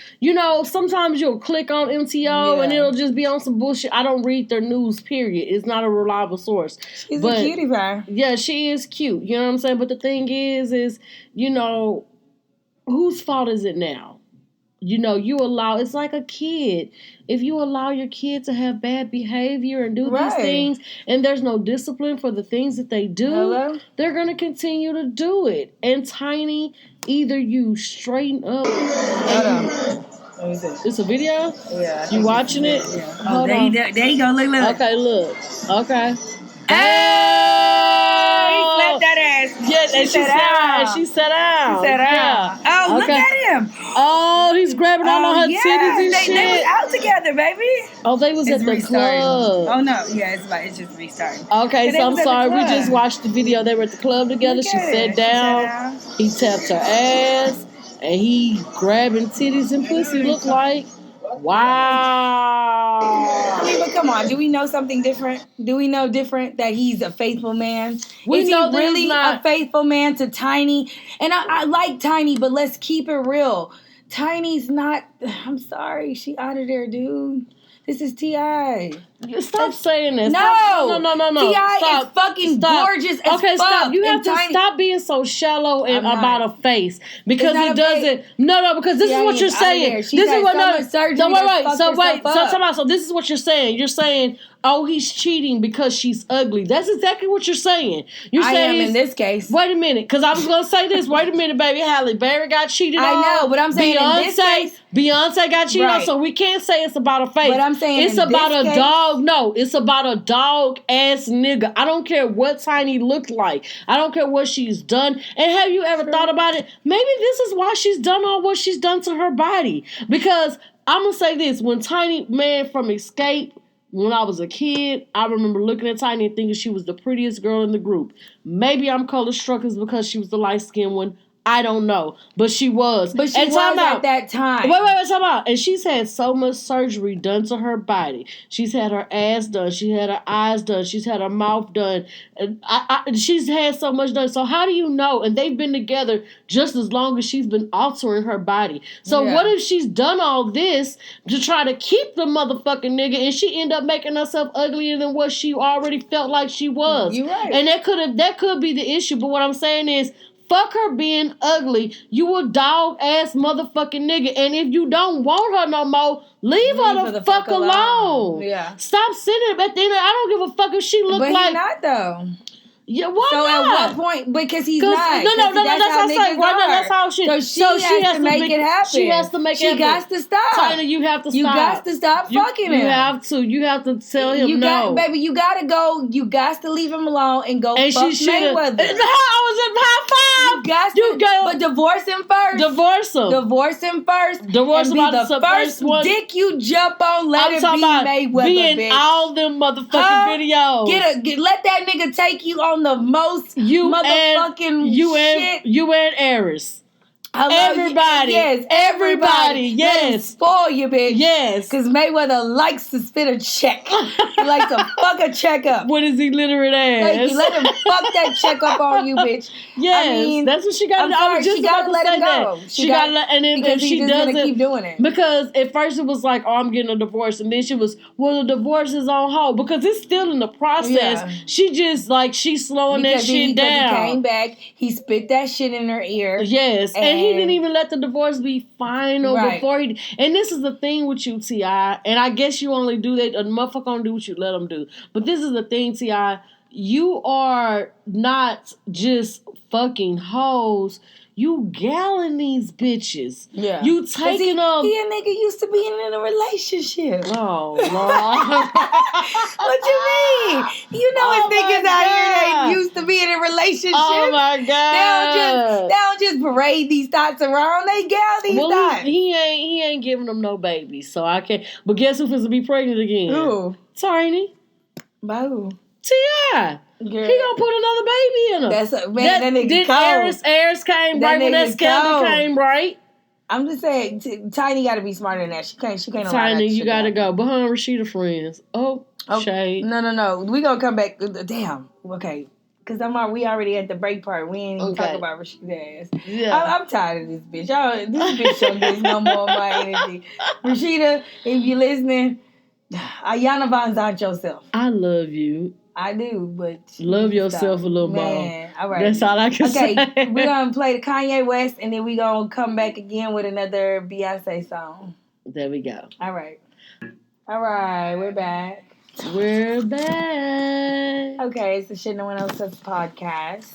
sometimes you'll click on MTO and it'll just be on some bullshit. I don't read their news, period. It's not a reliable source. She's a cutie pie. Yeah, she is cute. You know what I'm saying? But the thing is, whose fault is it now? It's like a kid. If you allow your kid to have bad behavior and do these things, and there's no discipline for the things that they do, they're going to continue to do it. And Tiny, either you straighten up. It's a video? Yeah. You watching it? Yeah. Oh, there you go. Look. Okay, look. Okay. He slapped that ass. Yeah, and she sat down. She sat down. Yeah. Oh, look at him. Oh, he's grabbing all on her titties and shit. They was out together, baby. Oh, they was at the club. Oh, no. Yeah, it's just restarting. Okay, so I'm sorry. We just watched the video. They were at the club together. She sat down. He tapped her ass. And he grabbing titties and pussy. Look like... Wow. I mean, but come on. Do we know something different? Do we know different that he's a faithful man? Is he really a faithful man to Tiny? And I like Tiny, but let's keep it real. Tiny's not... I'm sorry. She out of there, dude. This is T.I. Stop saying this. No. T.I. is fucking gorgeous as fuck. Stop. You have to stop being so shallow about a face. Because he doesn't... No, because this is what you're saying. This is what... No, wait. So this is what you're saying. You're saying... Oh, he's cheating because she's ugly. That's exactly what you're saying. I am in this case. Wait a minute, because I was going to say this. Wait a minute, baby. Halle Berry got cheated on. I know, but I'm saying in this case. Beyonce got cheated on, so we can't say it's about a face. But I'm saying it's about a dog. No, it's about a dog-ass nigga. I don't care what Tiny looked like. I don't care what she's done. And have you ever thought about it? Maybe this is why she's done all what she's done to her body. Because I'm going to say this. When Tiny, man, from Escape... When I was a kid, I remember looking at Tiny and thinking she was the prettiest girl in the group. Maybe I'm color struck because she was the light-skinned one. I don't know. But she was. But she was at that time. Wait, time out. And she's had so much surgery done to her body. She's had her ass done. She had her eyes done. She's had her mouth done. And she's had so much done. So how do you know? And they've been together just as long as she's been altering her body. So what if she's done all this to try to keep the motherfucking nigga and she end up making herself uglier than what she already felt like she was? You're right. And that could be the issue. But what I'm saying is, fuck her being ugly. You a dog-ass motherfucking nigga. And if you don't want her no more, leave her the fuck alone. Yeah. Stop sitting at the end. I don't give a fuck if she look like... But he's not, though. Yeah, why so not? At what point? Because he's not. No, that's how niggas are. That's how she... So she has to make it happen. She has to make it happen. She got to stop. China, you have to stop. You got to stop fucking him. You have to tell him no. Baby, you got to go. You got to leave him alone and go fuck Mayweather. I was in high five. You got to. But divorce him first. Divorce him. Divorce him first. Divorce him. The first dick you jump on, let it be Mayweather, be in all them motherfucking videos. Let that nigga take you on the most motherfucking shit. You and Eris. Everybody. Yes, everybody. Yes. Spoil you, bitch. Yes. Because Mayweather likes to spit a check. He likes to fuck a check up. What is he literate ass? Let him fuck that check up on you, bitch. Yes. I mean, that's what she got to do. I'm sorry, she got to let him go. She got to let, and then if she doesn't, keep doing it. Because at first it was like, oh, I'm getting a divorce. And then she was, well, the divorce is on hold. Because it's still in the process. Yeah. She just, she's slowing that shit down. He came back, he spit that shit in her ear. Yes. And he didn't even let the divorce be final before he... And this is the thing with you, T.I. And I guess you only do that... A motherfucker only do what you let them do. But this is the thing, T.I. You are not just fucking hoes. You galling these bitches. Yeah. You taking them... He a nigga used to being in a relationship. Oh, Lord. What you mean? You know it's niggas out here that used to be in a relationship. Oh, my God. They don't just parade these thoughts around. They gal these thoughts. He ain't giving them no babies, so I can't... But guess who's supposed to be pregnant again? Who? Tiny. By who? T.I. Girl. He gonna put another baby in her. That nigga cold. Eris came right when that scandal came right. I'm just saying, Tiny got to be smarter than that. She can't. Tiny, you gotta go. But her and Rashida friends. Oh, shade. No. We gonna come back. Damn. Okay. Cause we already at the break part. We ain't even talking about Rashida ass. Yeah. I'm tired of this bitch. This bitch don't get no more of my energy. Rashida, if you listening, Ayana Von Zant yourself. I love you. I do, but love yourself a little more. All right. That's all I can say. Okay, we're gonna play the Kanye West, and then we're gonna come back again with another Beyonce song. There we go. All right, we're back. We're back. Okay, it's the Shit No One Else Says podcast.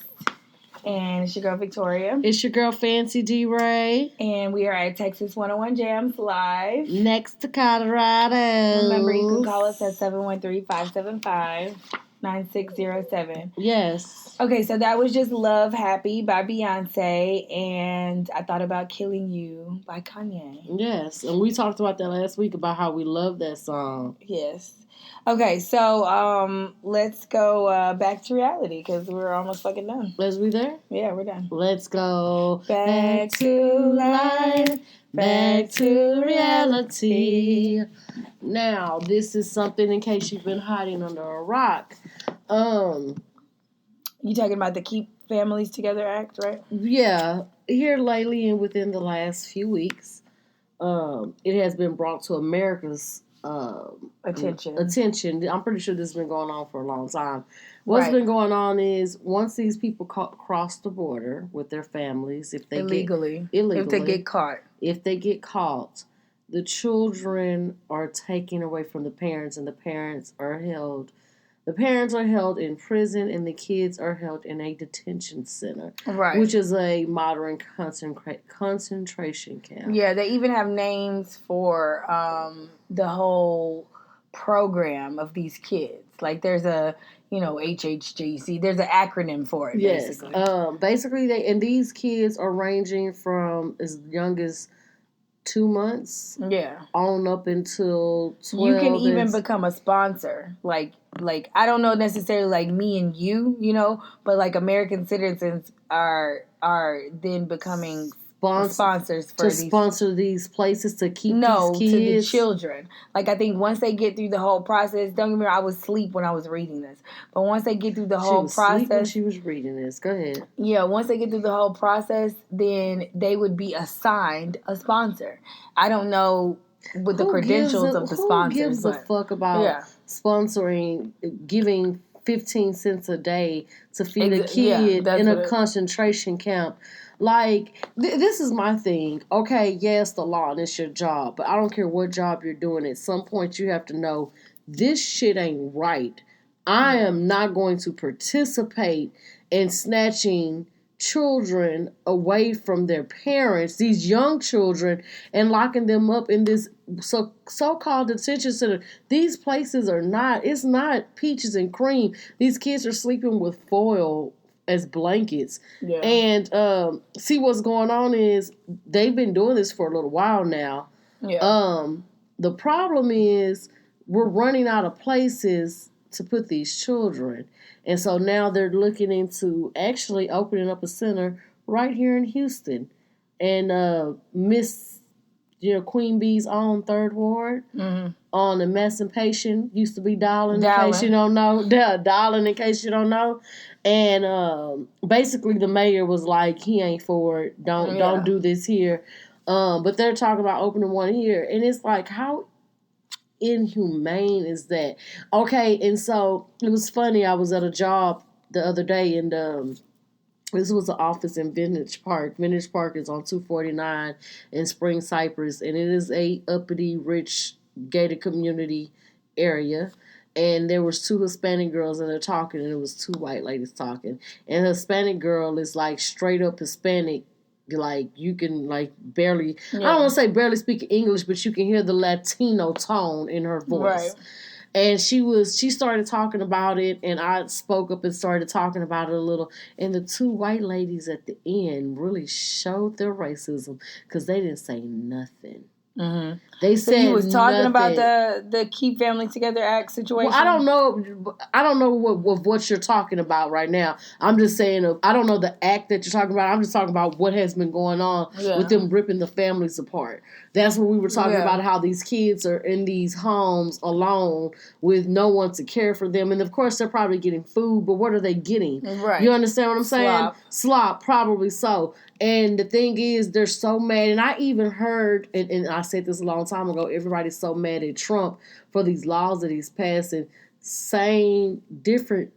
And it's your girl, Victoria. It's your girl, Fancy D-Ray. And we are at Texas 101 Jams live. Next to Colorado. Remember, you can call us at 713-575-9607. Yes. Okay, so that was just Love Happy by Beyonce. And I Thought About Killing You by Kanye. Yes. And we talked about that last week about how we love that song. Yes. Okay, so let's go back to reality because we're almost fucking done. Is we there? Yeah, we're done. Let's go back to life, back to reality. Now, this is something in case you've been hiding under a rock. You talking about the Keep Families Together Act, right? Yeah. Here lately and within the last few weeks, it has been brought to America's attention. I'm pretty sure this has been going on for a long time. What's been going on is once these people cross the border with their families, if they illegally, if they get caught, the children are taken away from the parents, and the parents are held in prison, and the kids are held in a detention center, which is a modern concentration camp. Yeah, they even have names for the whole program of these kids. Like there's a HHGC. There's an acronym for it. Yes. Basically, these kids are ranging from as young as 2 months. Yeah. On up until 12. You can even become a sponsor. Like I don't know necessarily like me and you, but like American citizens are then becoming sponsors for sponsor these places to keep these kids. To the children. Like I think once they get through the whole process, don't get me wrong, I was asleep when I was reading this, but once they get through the whole process, she was reading this. Go ahead. Yeah, once they get through the whole process, then they would be assigned a sponsor. I don't know with the credentials of the sponsors. Who gives a fuck about sponsoring, giving 15 cents a day to feed a kid in a concentration camp? Like, this is my thing. Okay, yes, the law and it's your job, but I don't care what job you're doing. At some point, you have to know this shit ain't right. I am not going to participate in snatching children away from their parents, these young children, and locking them up in this so-called detention center. These places it's not peaches and cream. These kids are sleeping with foil as blankets. Yeah. And see what's going on is they've been doing this for a little while now. Yeah. The problem is we're running out of places to put these children. And so now they're looking into actually opening up a center right here in Houston. And Miss Queen Bee's own 3rd Ward on Emancipation used to be Darling, in case you don't know. Darling, in case you don't know. And basically the mayor was like, he ain't for it. Don't do this here. But they're talking about opening one here. And it's like, how inhumane is that? Okay, and so it was funny. I was at a job the other day, and this was an office in Vintage Park. Vintage Park is on 249 in Spring Cypress, and it is a uppity, rich, gated community area. And there was 2 Hispanic girls, and they're talking, and it was 2 white ladies talking. And the Hispanic girl is like straight up Hispanic. Like, you can, like, barely, I don't want to say barely speak English, but you can hear the Latino tone in her voice. Right. And she started talking about it, and I spoke up and started talking about it a little. And the 2 white ladies at the end really showed their racism because they didn't say nothing. Mm-hmm. They said so you was talking about the Keep Family Together Act situation. Well, I don't know what you're talking about right now. I'm just saying I don't know the act that you're talking about. I'm just talking about what has been going on with them ripping the families apart. That's what we were talking about, how these kids are in these homes alone with no one to care for them. And, of course, they're probably getting food, but what are they getting? Right. You understand what I'm saying? Slop, probably so. And the thing is, they're so mad. And I even heard, and I said this a long time ago, everybody's so mad at Trump for these laws that he's passing. Same, different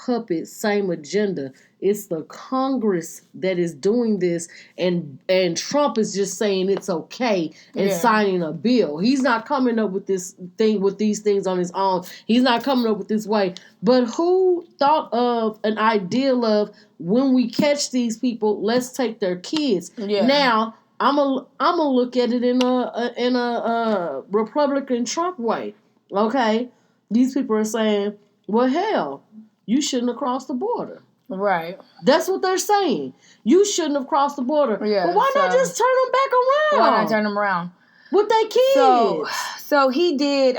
puppets, same agenda. It's the Congress that is doing this, and Trump is just saying it's okay and signing a bill. He's not coming up with these things on his own. He's not coming up with this way. But who thought of an ideal of, when we catch these people, let's take their kids? Yeah. Now I'm a look at it in a Republican Trump way. Okay, these people are saying, well, hell, you shouldn't have crossed the border. Right. That's what they're saying. You shouldn't have crossed the border. Yeah. But why not just turn them back around? Why not turn them around? With their kids. So he did,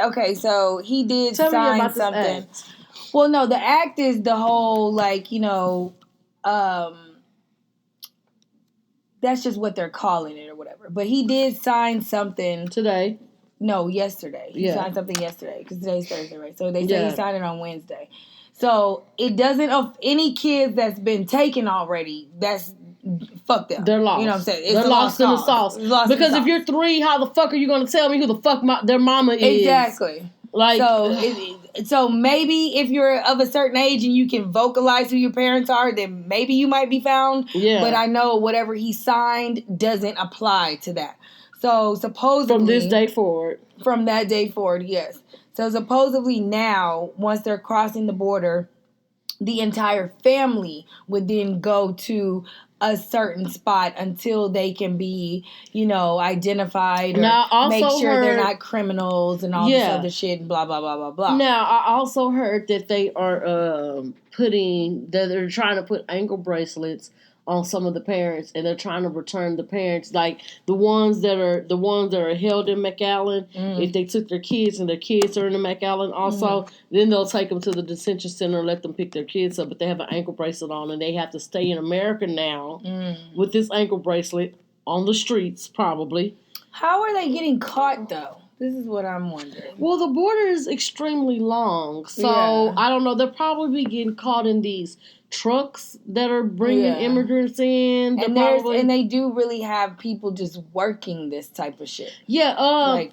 sign something. Well, no, the act is the whole, that's just what they're calling it or whatever. But he did sign something. Today? No, yesterday. He signed something yesterday because today's Thursday, right? So they say he signed it on Wednesday. So it doesn't, of any kids that's been taken already, that's, fuck them. They're lost. You know what I'm saying? They're lost in the sauce. Because if you're 3, how the fuck are you going to tell me who the fuck their mama is? Exactly. So maybe if you're of a certain age and you can vocalize who your parents are, then maybe you might be found. Yeah. But I know whatever he signed doesn't apply to that. So supposedly... From this day forward. From that day forward, yes. So supposedly now, once they're crossing the border, the entire family would then go to a certain spot until they can be, identified, or make sure they're not criminals and all this other shit and blah, blah, blah, blah, blah. Now, I also heard that they are they're trying to put ankle bracelets on some of the parents, and they're trying to return the parents, like the ones that are held in McAllen. If they took their kids and their kids are in the McAllen also, then they'll take them to the detention center and let them pick their kids up. But they have an ankle bracelet on, and they have to stay in America now with this ankle bracelet on the streets, probably. How are they getting caught, though? This is what I'm wondering. Well, the border is extremely long, so I don't know. They'll probably be getting caught in these trucks that are bringing immigrants in. And they do really have people just working this type of shit. Yeah,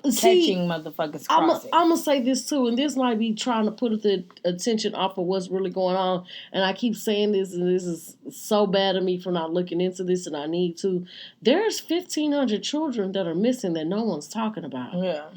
catching motherfuckers crossing. I'm gonna say this too, and this might be trying to put the attention off of what's really going on. And I keep saying this, and this is so bad of me for not looking into this, and I need to. There's 1,500 children that are missing that no one's talking about. Yeah,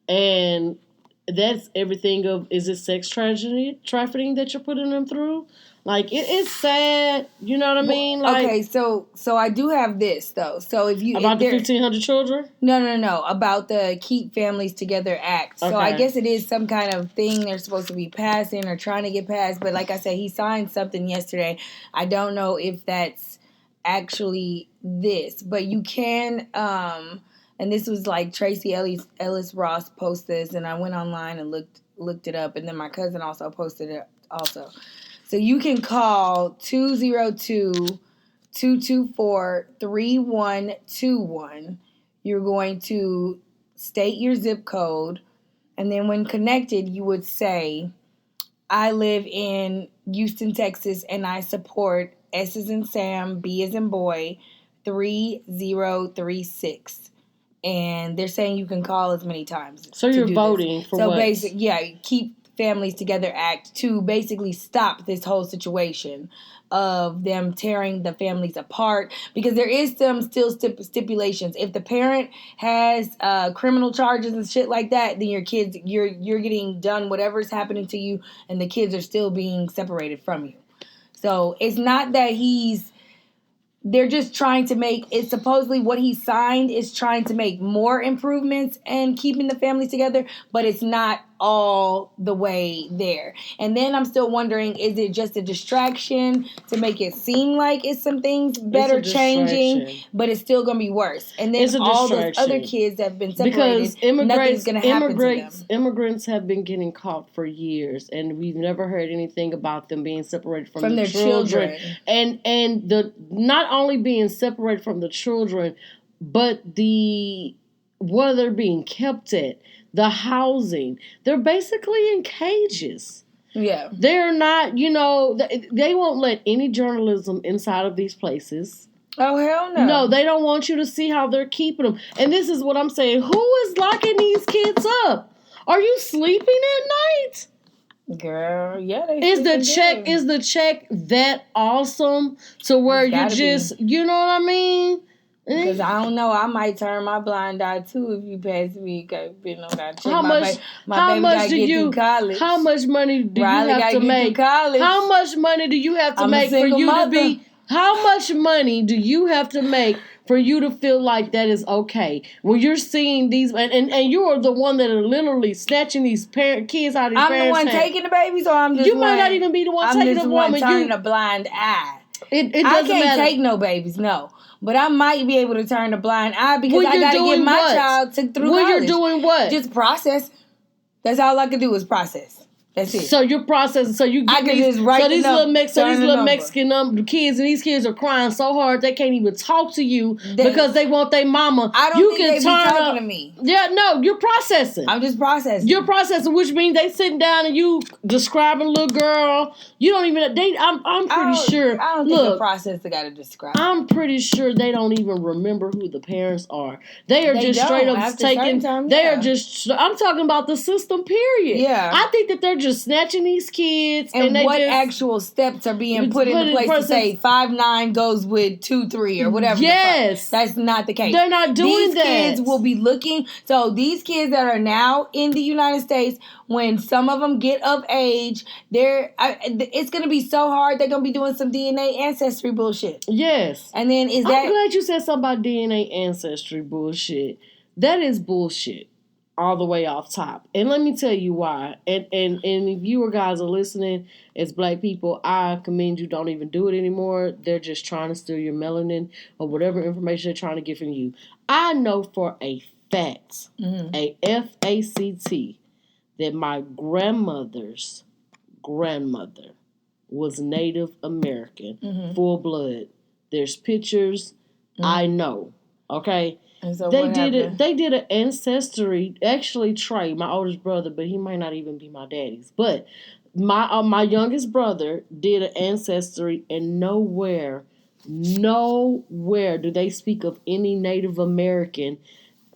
and that's everything of, is it sex trafficking that you're putting them through? Like, it's sad, you know what I mean? Like, okay, so I do have this, though. So if you... About the 1,500 children? No. About the Keep Families Together Act. Okay. So I guess it is some kind of thing they're supposed to be passing or trying to get passed. But like I said, he signed something yesterday. I don't know if that's actually this. But you can... and this was like Tracy Ellis Ross posted this. And I went online and looked it up. And then my cousin also posted it also. So you can call 202-224-3121. You're going to state your zip code. And then when connected, you would say, I live in Houston, Texas, and I support S as in Sam, B as in boy, 3036. And they're saying you can call as many times. So you're voting for what? So basically, Keep Families Together Act to basically stop this whole situation of them tearing the families apart, because there is some still stipulations. If the parent has criminal charges and shit like that, then your kids, you're getting done whatever's happening to you, and the kids are still being separated from you. So it's not that they're just trying to make it, supposedly what he signed is trying to make more improvements and keeping the families together, but it's not all the way there. And then I'm still wondering, is it just a distraction to make it seem like it's some things better changing, but it's still going to be worse? And then all those other kids that have been separated, nothing's going to happen to them. Immigrants have been getting caught for years, and we've never heard anything about them being separated from their children. And not only being separated from the children, but the where they're being kept at, the housing. They're basically in cages. Yeah. They're not, they won't let any journalism inside of these places. Oh, hell no. No, they don't want you to see how they're keeping them. And this is what I'm saying. Who is locking these kids up? Are you sleeping at night? Girl, yeah, is the check that awesome to where you just be. You know what I mean? Because I don't know, I might turn my blind eye too if you pass me. How much do you? How much money do you have to make? How much money do you have to make for you to be? How much money do you have to make for you to feel like that is okay? When you're seeing these, and you are the one that are literally snatching these kids out of these parents' I'm the one taking the babies, or I'm just you might not even be the one taking the woman. I'm just turning a blind eye. It doesn't I can't matter. take no babies, no. But I might be able to turn a blind eye because I got to get my child through college. When you're doing what? Just process. That's all I can do is process. That's it. So you're processing. So you get these little Mexican kids, and these kids are crying so hard they can't even talk to you because they want their mama. I don't think they be talking to me. Yeah, no, you're processing. I'm just processing. You're processing, which means they sitting down and you describing a little girl. You don't even. I'm pretty sure. I don't think the processor got to describe. I'm pretty sure they don't even remember who the parents are. They are just straight up taking. They are just. I'm talking about the system. Period. Yeah. I think that they're just snatching these kids and what actual steps are being put into place to say 5'9" goes with 2'3" or whatever. Yes, that's not the case. They're not doing these kids will be looking. So these kids that are now in the United States, when some of them get of age, it's going to be so hard. They're going to be doing some DNA ancestry bullshit. Yes, and then I'm glad you said something about DNA ancestry bullshit. That is bullshit. All the way off top. And let me tell you why. And if you guys are listening as black people, I commend you. Don't even do it anymore. They're just trying to steal your melanin or whatever information they're trying to get from you. I know for a fact, a FACT, that my grandmother's grandmother was Native American, full blood. There's pictures. I know. Okay? So they did an ancestry. Actually, Trey, my oldest brother, but he might not even be my daddy's. But my youngest brother did an ancestry, and nowhere do they speak of any Native American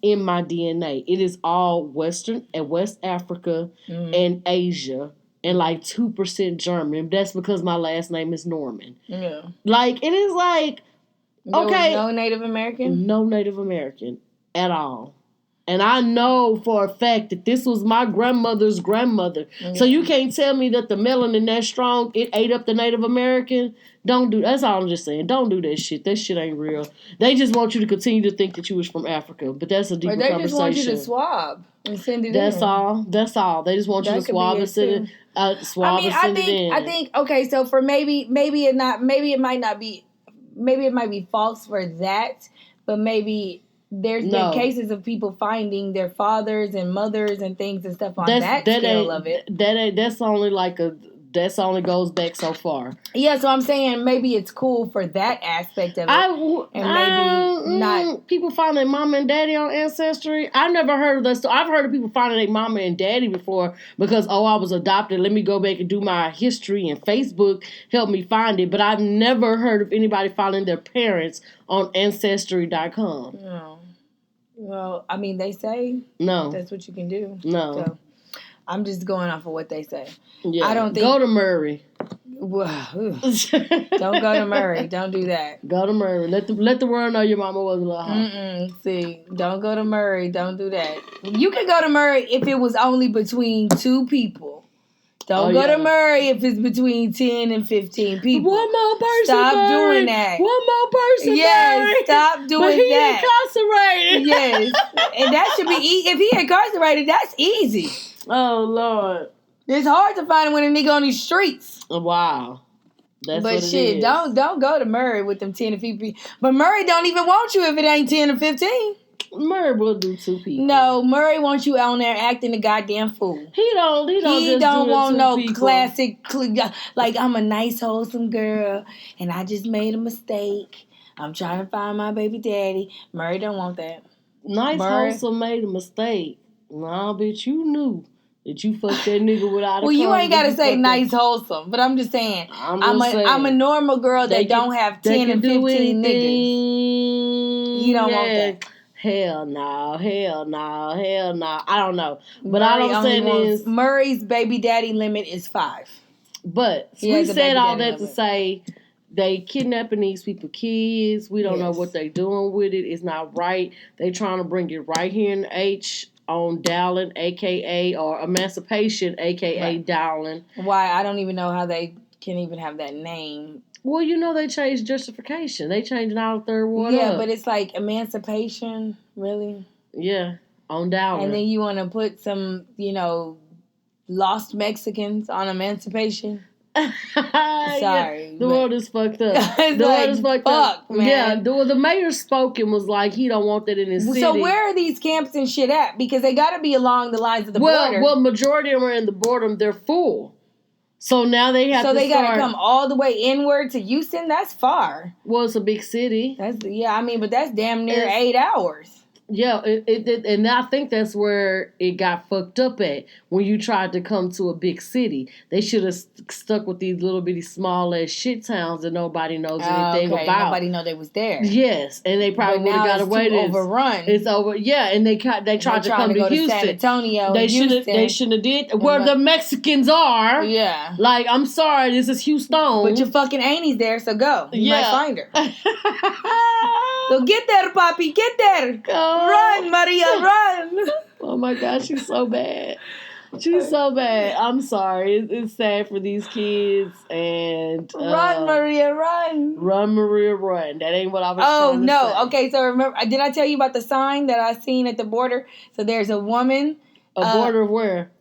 in my DNA. It is all Western and West Africa and Asia, and like 2% German. That's because my last name is Norman. Yeah, like it is like. Okay. No Native American? No Native American at all. And I know for a fact that this was my grandmother's grandmother. Mm-hmm. So you can't tell me that the melanin that strong, it ate up the Native American. Don't do that's all I'm just saying. Don't do that shit. That shit ain't real. They just want you to continue to think that you was from Africa. But that's a deeper conversation. They just want you to swab and send it in. That's all. They just want you to swab and send it. I think okay, so for maybe it might be false for that, but maybe there's been cases of people finding their fathers and mothers and things and stuff on that scale of it. That's only goes back so far. Yeah, so I'm saying maybe it's cool for that aspect of it. Maybe not. People finding their mama and daddy on Ancestry. I've never heard of that. So I've heard of people finding their mama and daddy before because, I was adopted. Let me go back and do my history, and Facebook helped me find it. But I've never heard of anybody finding their parents on Ancestry.com. No. Well, I mean, they say that's what you can do. No. So I'm just going off of what they say. Yeah. I don't think go to Murray. Don't go to Murray. Don't do that. Go to Murray. Let the world know your mama was a little hot. See, don't go to Murray. Don't do that. You can go to Murray if it was only between 2 people. Don't go to Murray if it's between 10 and 15 people. One more person. Stop Murray. doing that. One more person. Yes, Murray. stop doing but he that. Incarcerated. Yes, and that should be if he incarcerated. That's easy. Oh Lord, it's hard to find when a nigga on these streets. Wow. That's but what shit, don't go to Murray with them 10 to 15. But Murray don't even want you if it ain't 10 or 15. Murray will do 2 people. No, Murray wants you out there acting a goddamn fool. He don't want no people. classic, like I'm a nice, wholesome girl, and I just made a mistake. I'm trying to find my baby daddy. Murray don't want that. Nice Wholesome made a mistake. Nah, bitch, you knew that you fucked that nigga without a Well, you ain't gotta say Nice Wholesome, but I'm just saying I'm a normal girl that don't have 10 and 15 niggas. You don't want that. Hell no. I don't know. But all I'm saying is Murray's baby daddy limit is 5. But we said all that to say they kidnapping these people kids. We don't know what they doing with it. It's not right. They trying to bring it right here in H on Dowling, a.k.a. or Emancipation, a.k.a. Dowling. Why? I don't even know how they can even have that name. Well, you know they changed justification. They changing all the third ward up. But it's like Emancipation, really? Yeah, on Dowling. And then you want to put some, lost Mexicans on Emancipation? Sorry. The world is fucked up. The world is fucked up. Man. Yeah, the mayor spoke and was like, he don't want that in his city. So where are these camps and shit at? Because they got to be along the lines of the border. Well, majority of them are in the border. They're full. So now they have to So they got to come all the way inward to Houston? That's far. Well, it's a big city. But that's damn near 8 hours. Yeah, and I think that's where it got fucked up at when you tried to come to a big city. They should have stuck with these little bitty small ass shit towns that nobody knows anything about. Nobody know they was there. Yes, and they probably would have got away with it. Overrun. It's over. Yeah, and they tried to come to Houston. San Antonio. They shouldn't have did where the Mexicans are. Yeah, like I'm sorry, this is Houston. But your fucking auntie's there, so go. You might find her. So get there, Papi, get there. Run, Maria, run. Oh my God, she's so bad. She's so bad. I'm sorry. It's sad for these kids. And run, Maria, run. Run, Maria, run. That ain't what I was trying to say. Oh, no. Okay, so remember, did I tell you about the sign that I seen at the border? So there's a woman. A border of where?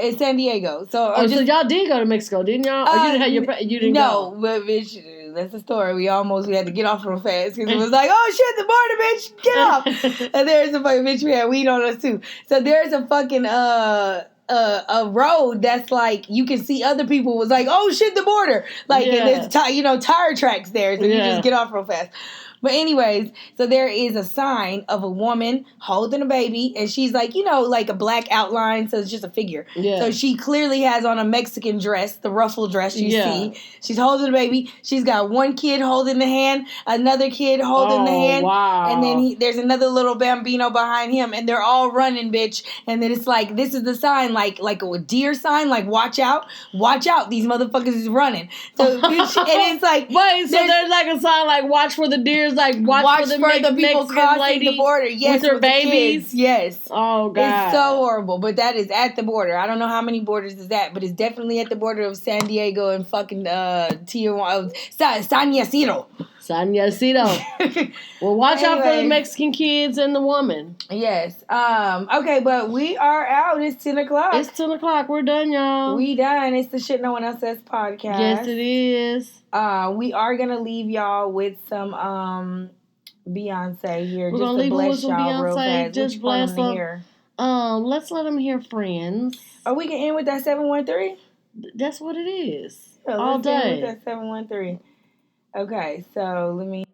In San Diego. So y'all did go to Mexico, didn't y'all? Or you didn't go? No, but bitch, that's the story. We had to get off real fast because it was like, oh shit, the border, bitch, get off. And there's a fucking bitch we had weed on us too. So there's a fucking a road that's like you can see other people was like, oh shit, the border. Like and there's tire tracks there, so you just get off real fast. But anyways, so there is a sign of a woman holding a baby, and she's like, like a black outline, so it's just a figure. Yeah. So she clearly has on a Mexican dress, the ruffle dress you see. She's holding a baby. She's got one kid holding the hand, another kid holding the hand, wow. And then there's another little bambino behind him, and they're all running, bitch. And then it's like, this is the sign, like a deer sign, like watch out, these motherfuckers is running. So bitch, and it's like, wait, so there's like a sign like watch for the deers. Like watch for the people crossing the border. Yes, with their babies. Yes. Oh God, it's so horrible. But that is at the border. I don't know how many borders is that, but it's definitely at the border of San Diego and fucking Tijuana, San Ysidro. San Ysidro. Well, watch out for the Mexican kids and the woman. Yes. Okay, but we are out. It's 10:00. It's 10:00. We're done, y'all. We done. It's the Shit No One Else Says podcast. Yes, it is. We are gonna leave y'all with some Beyonce here. We're just to bless y'all real fast. Just bless them. Let's let them hear Friends. Or we can end with that 713. That's what it is. Yeah, all day. End with that 713. Okay, so let me.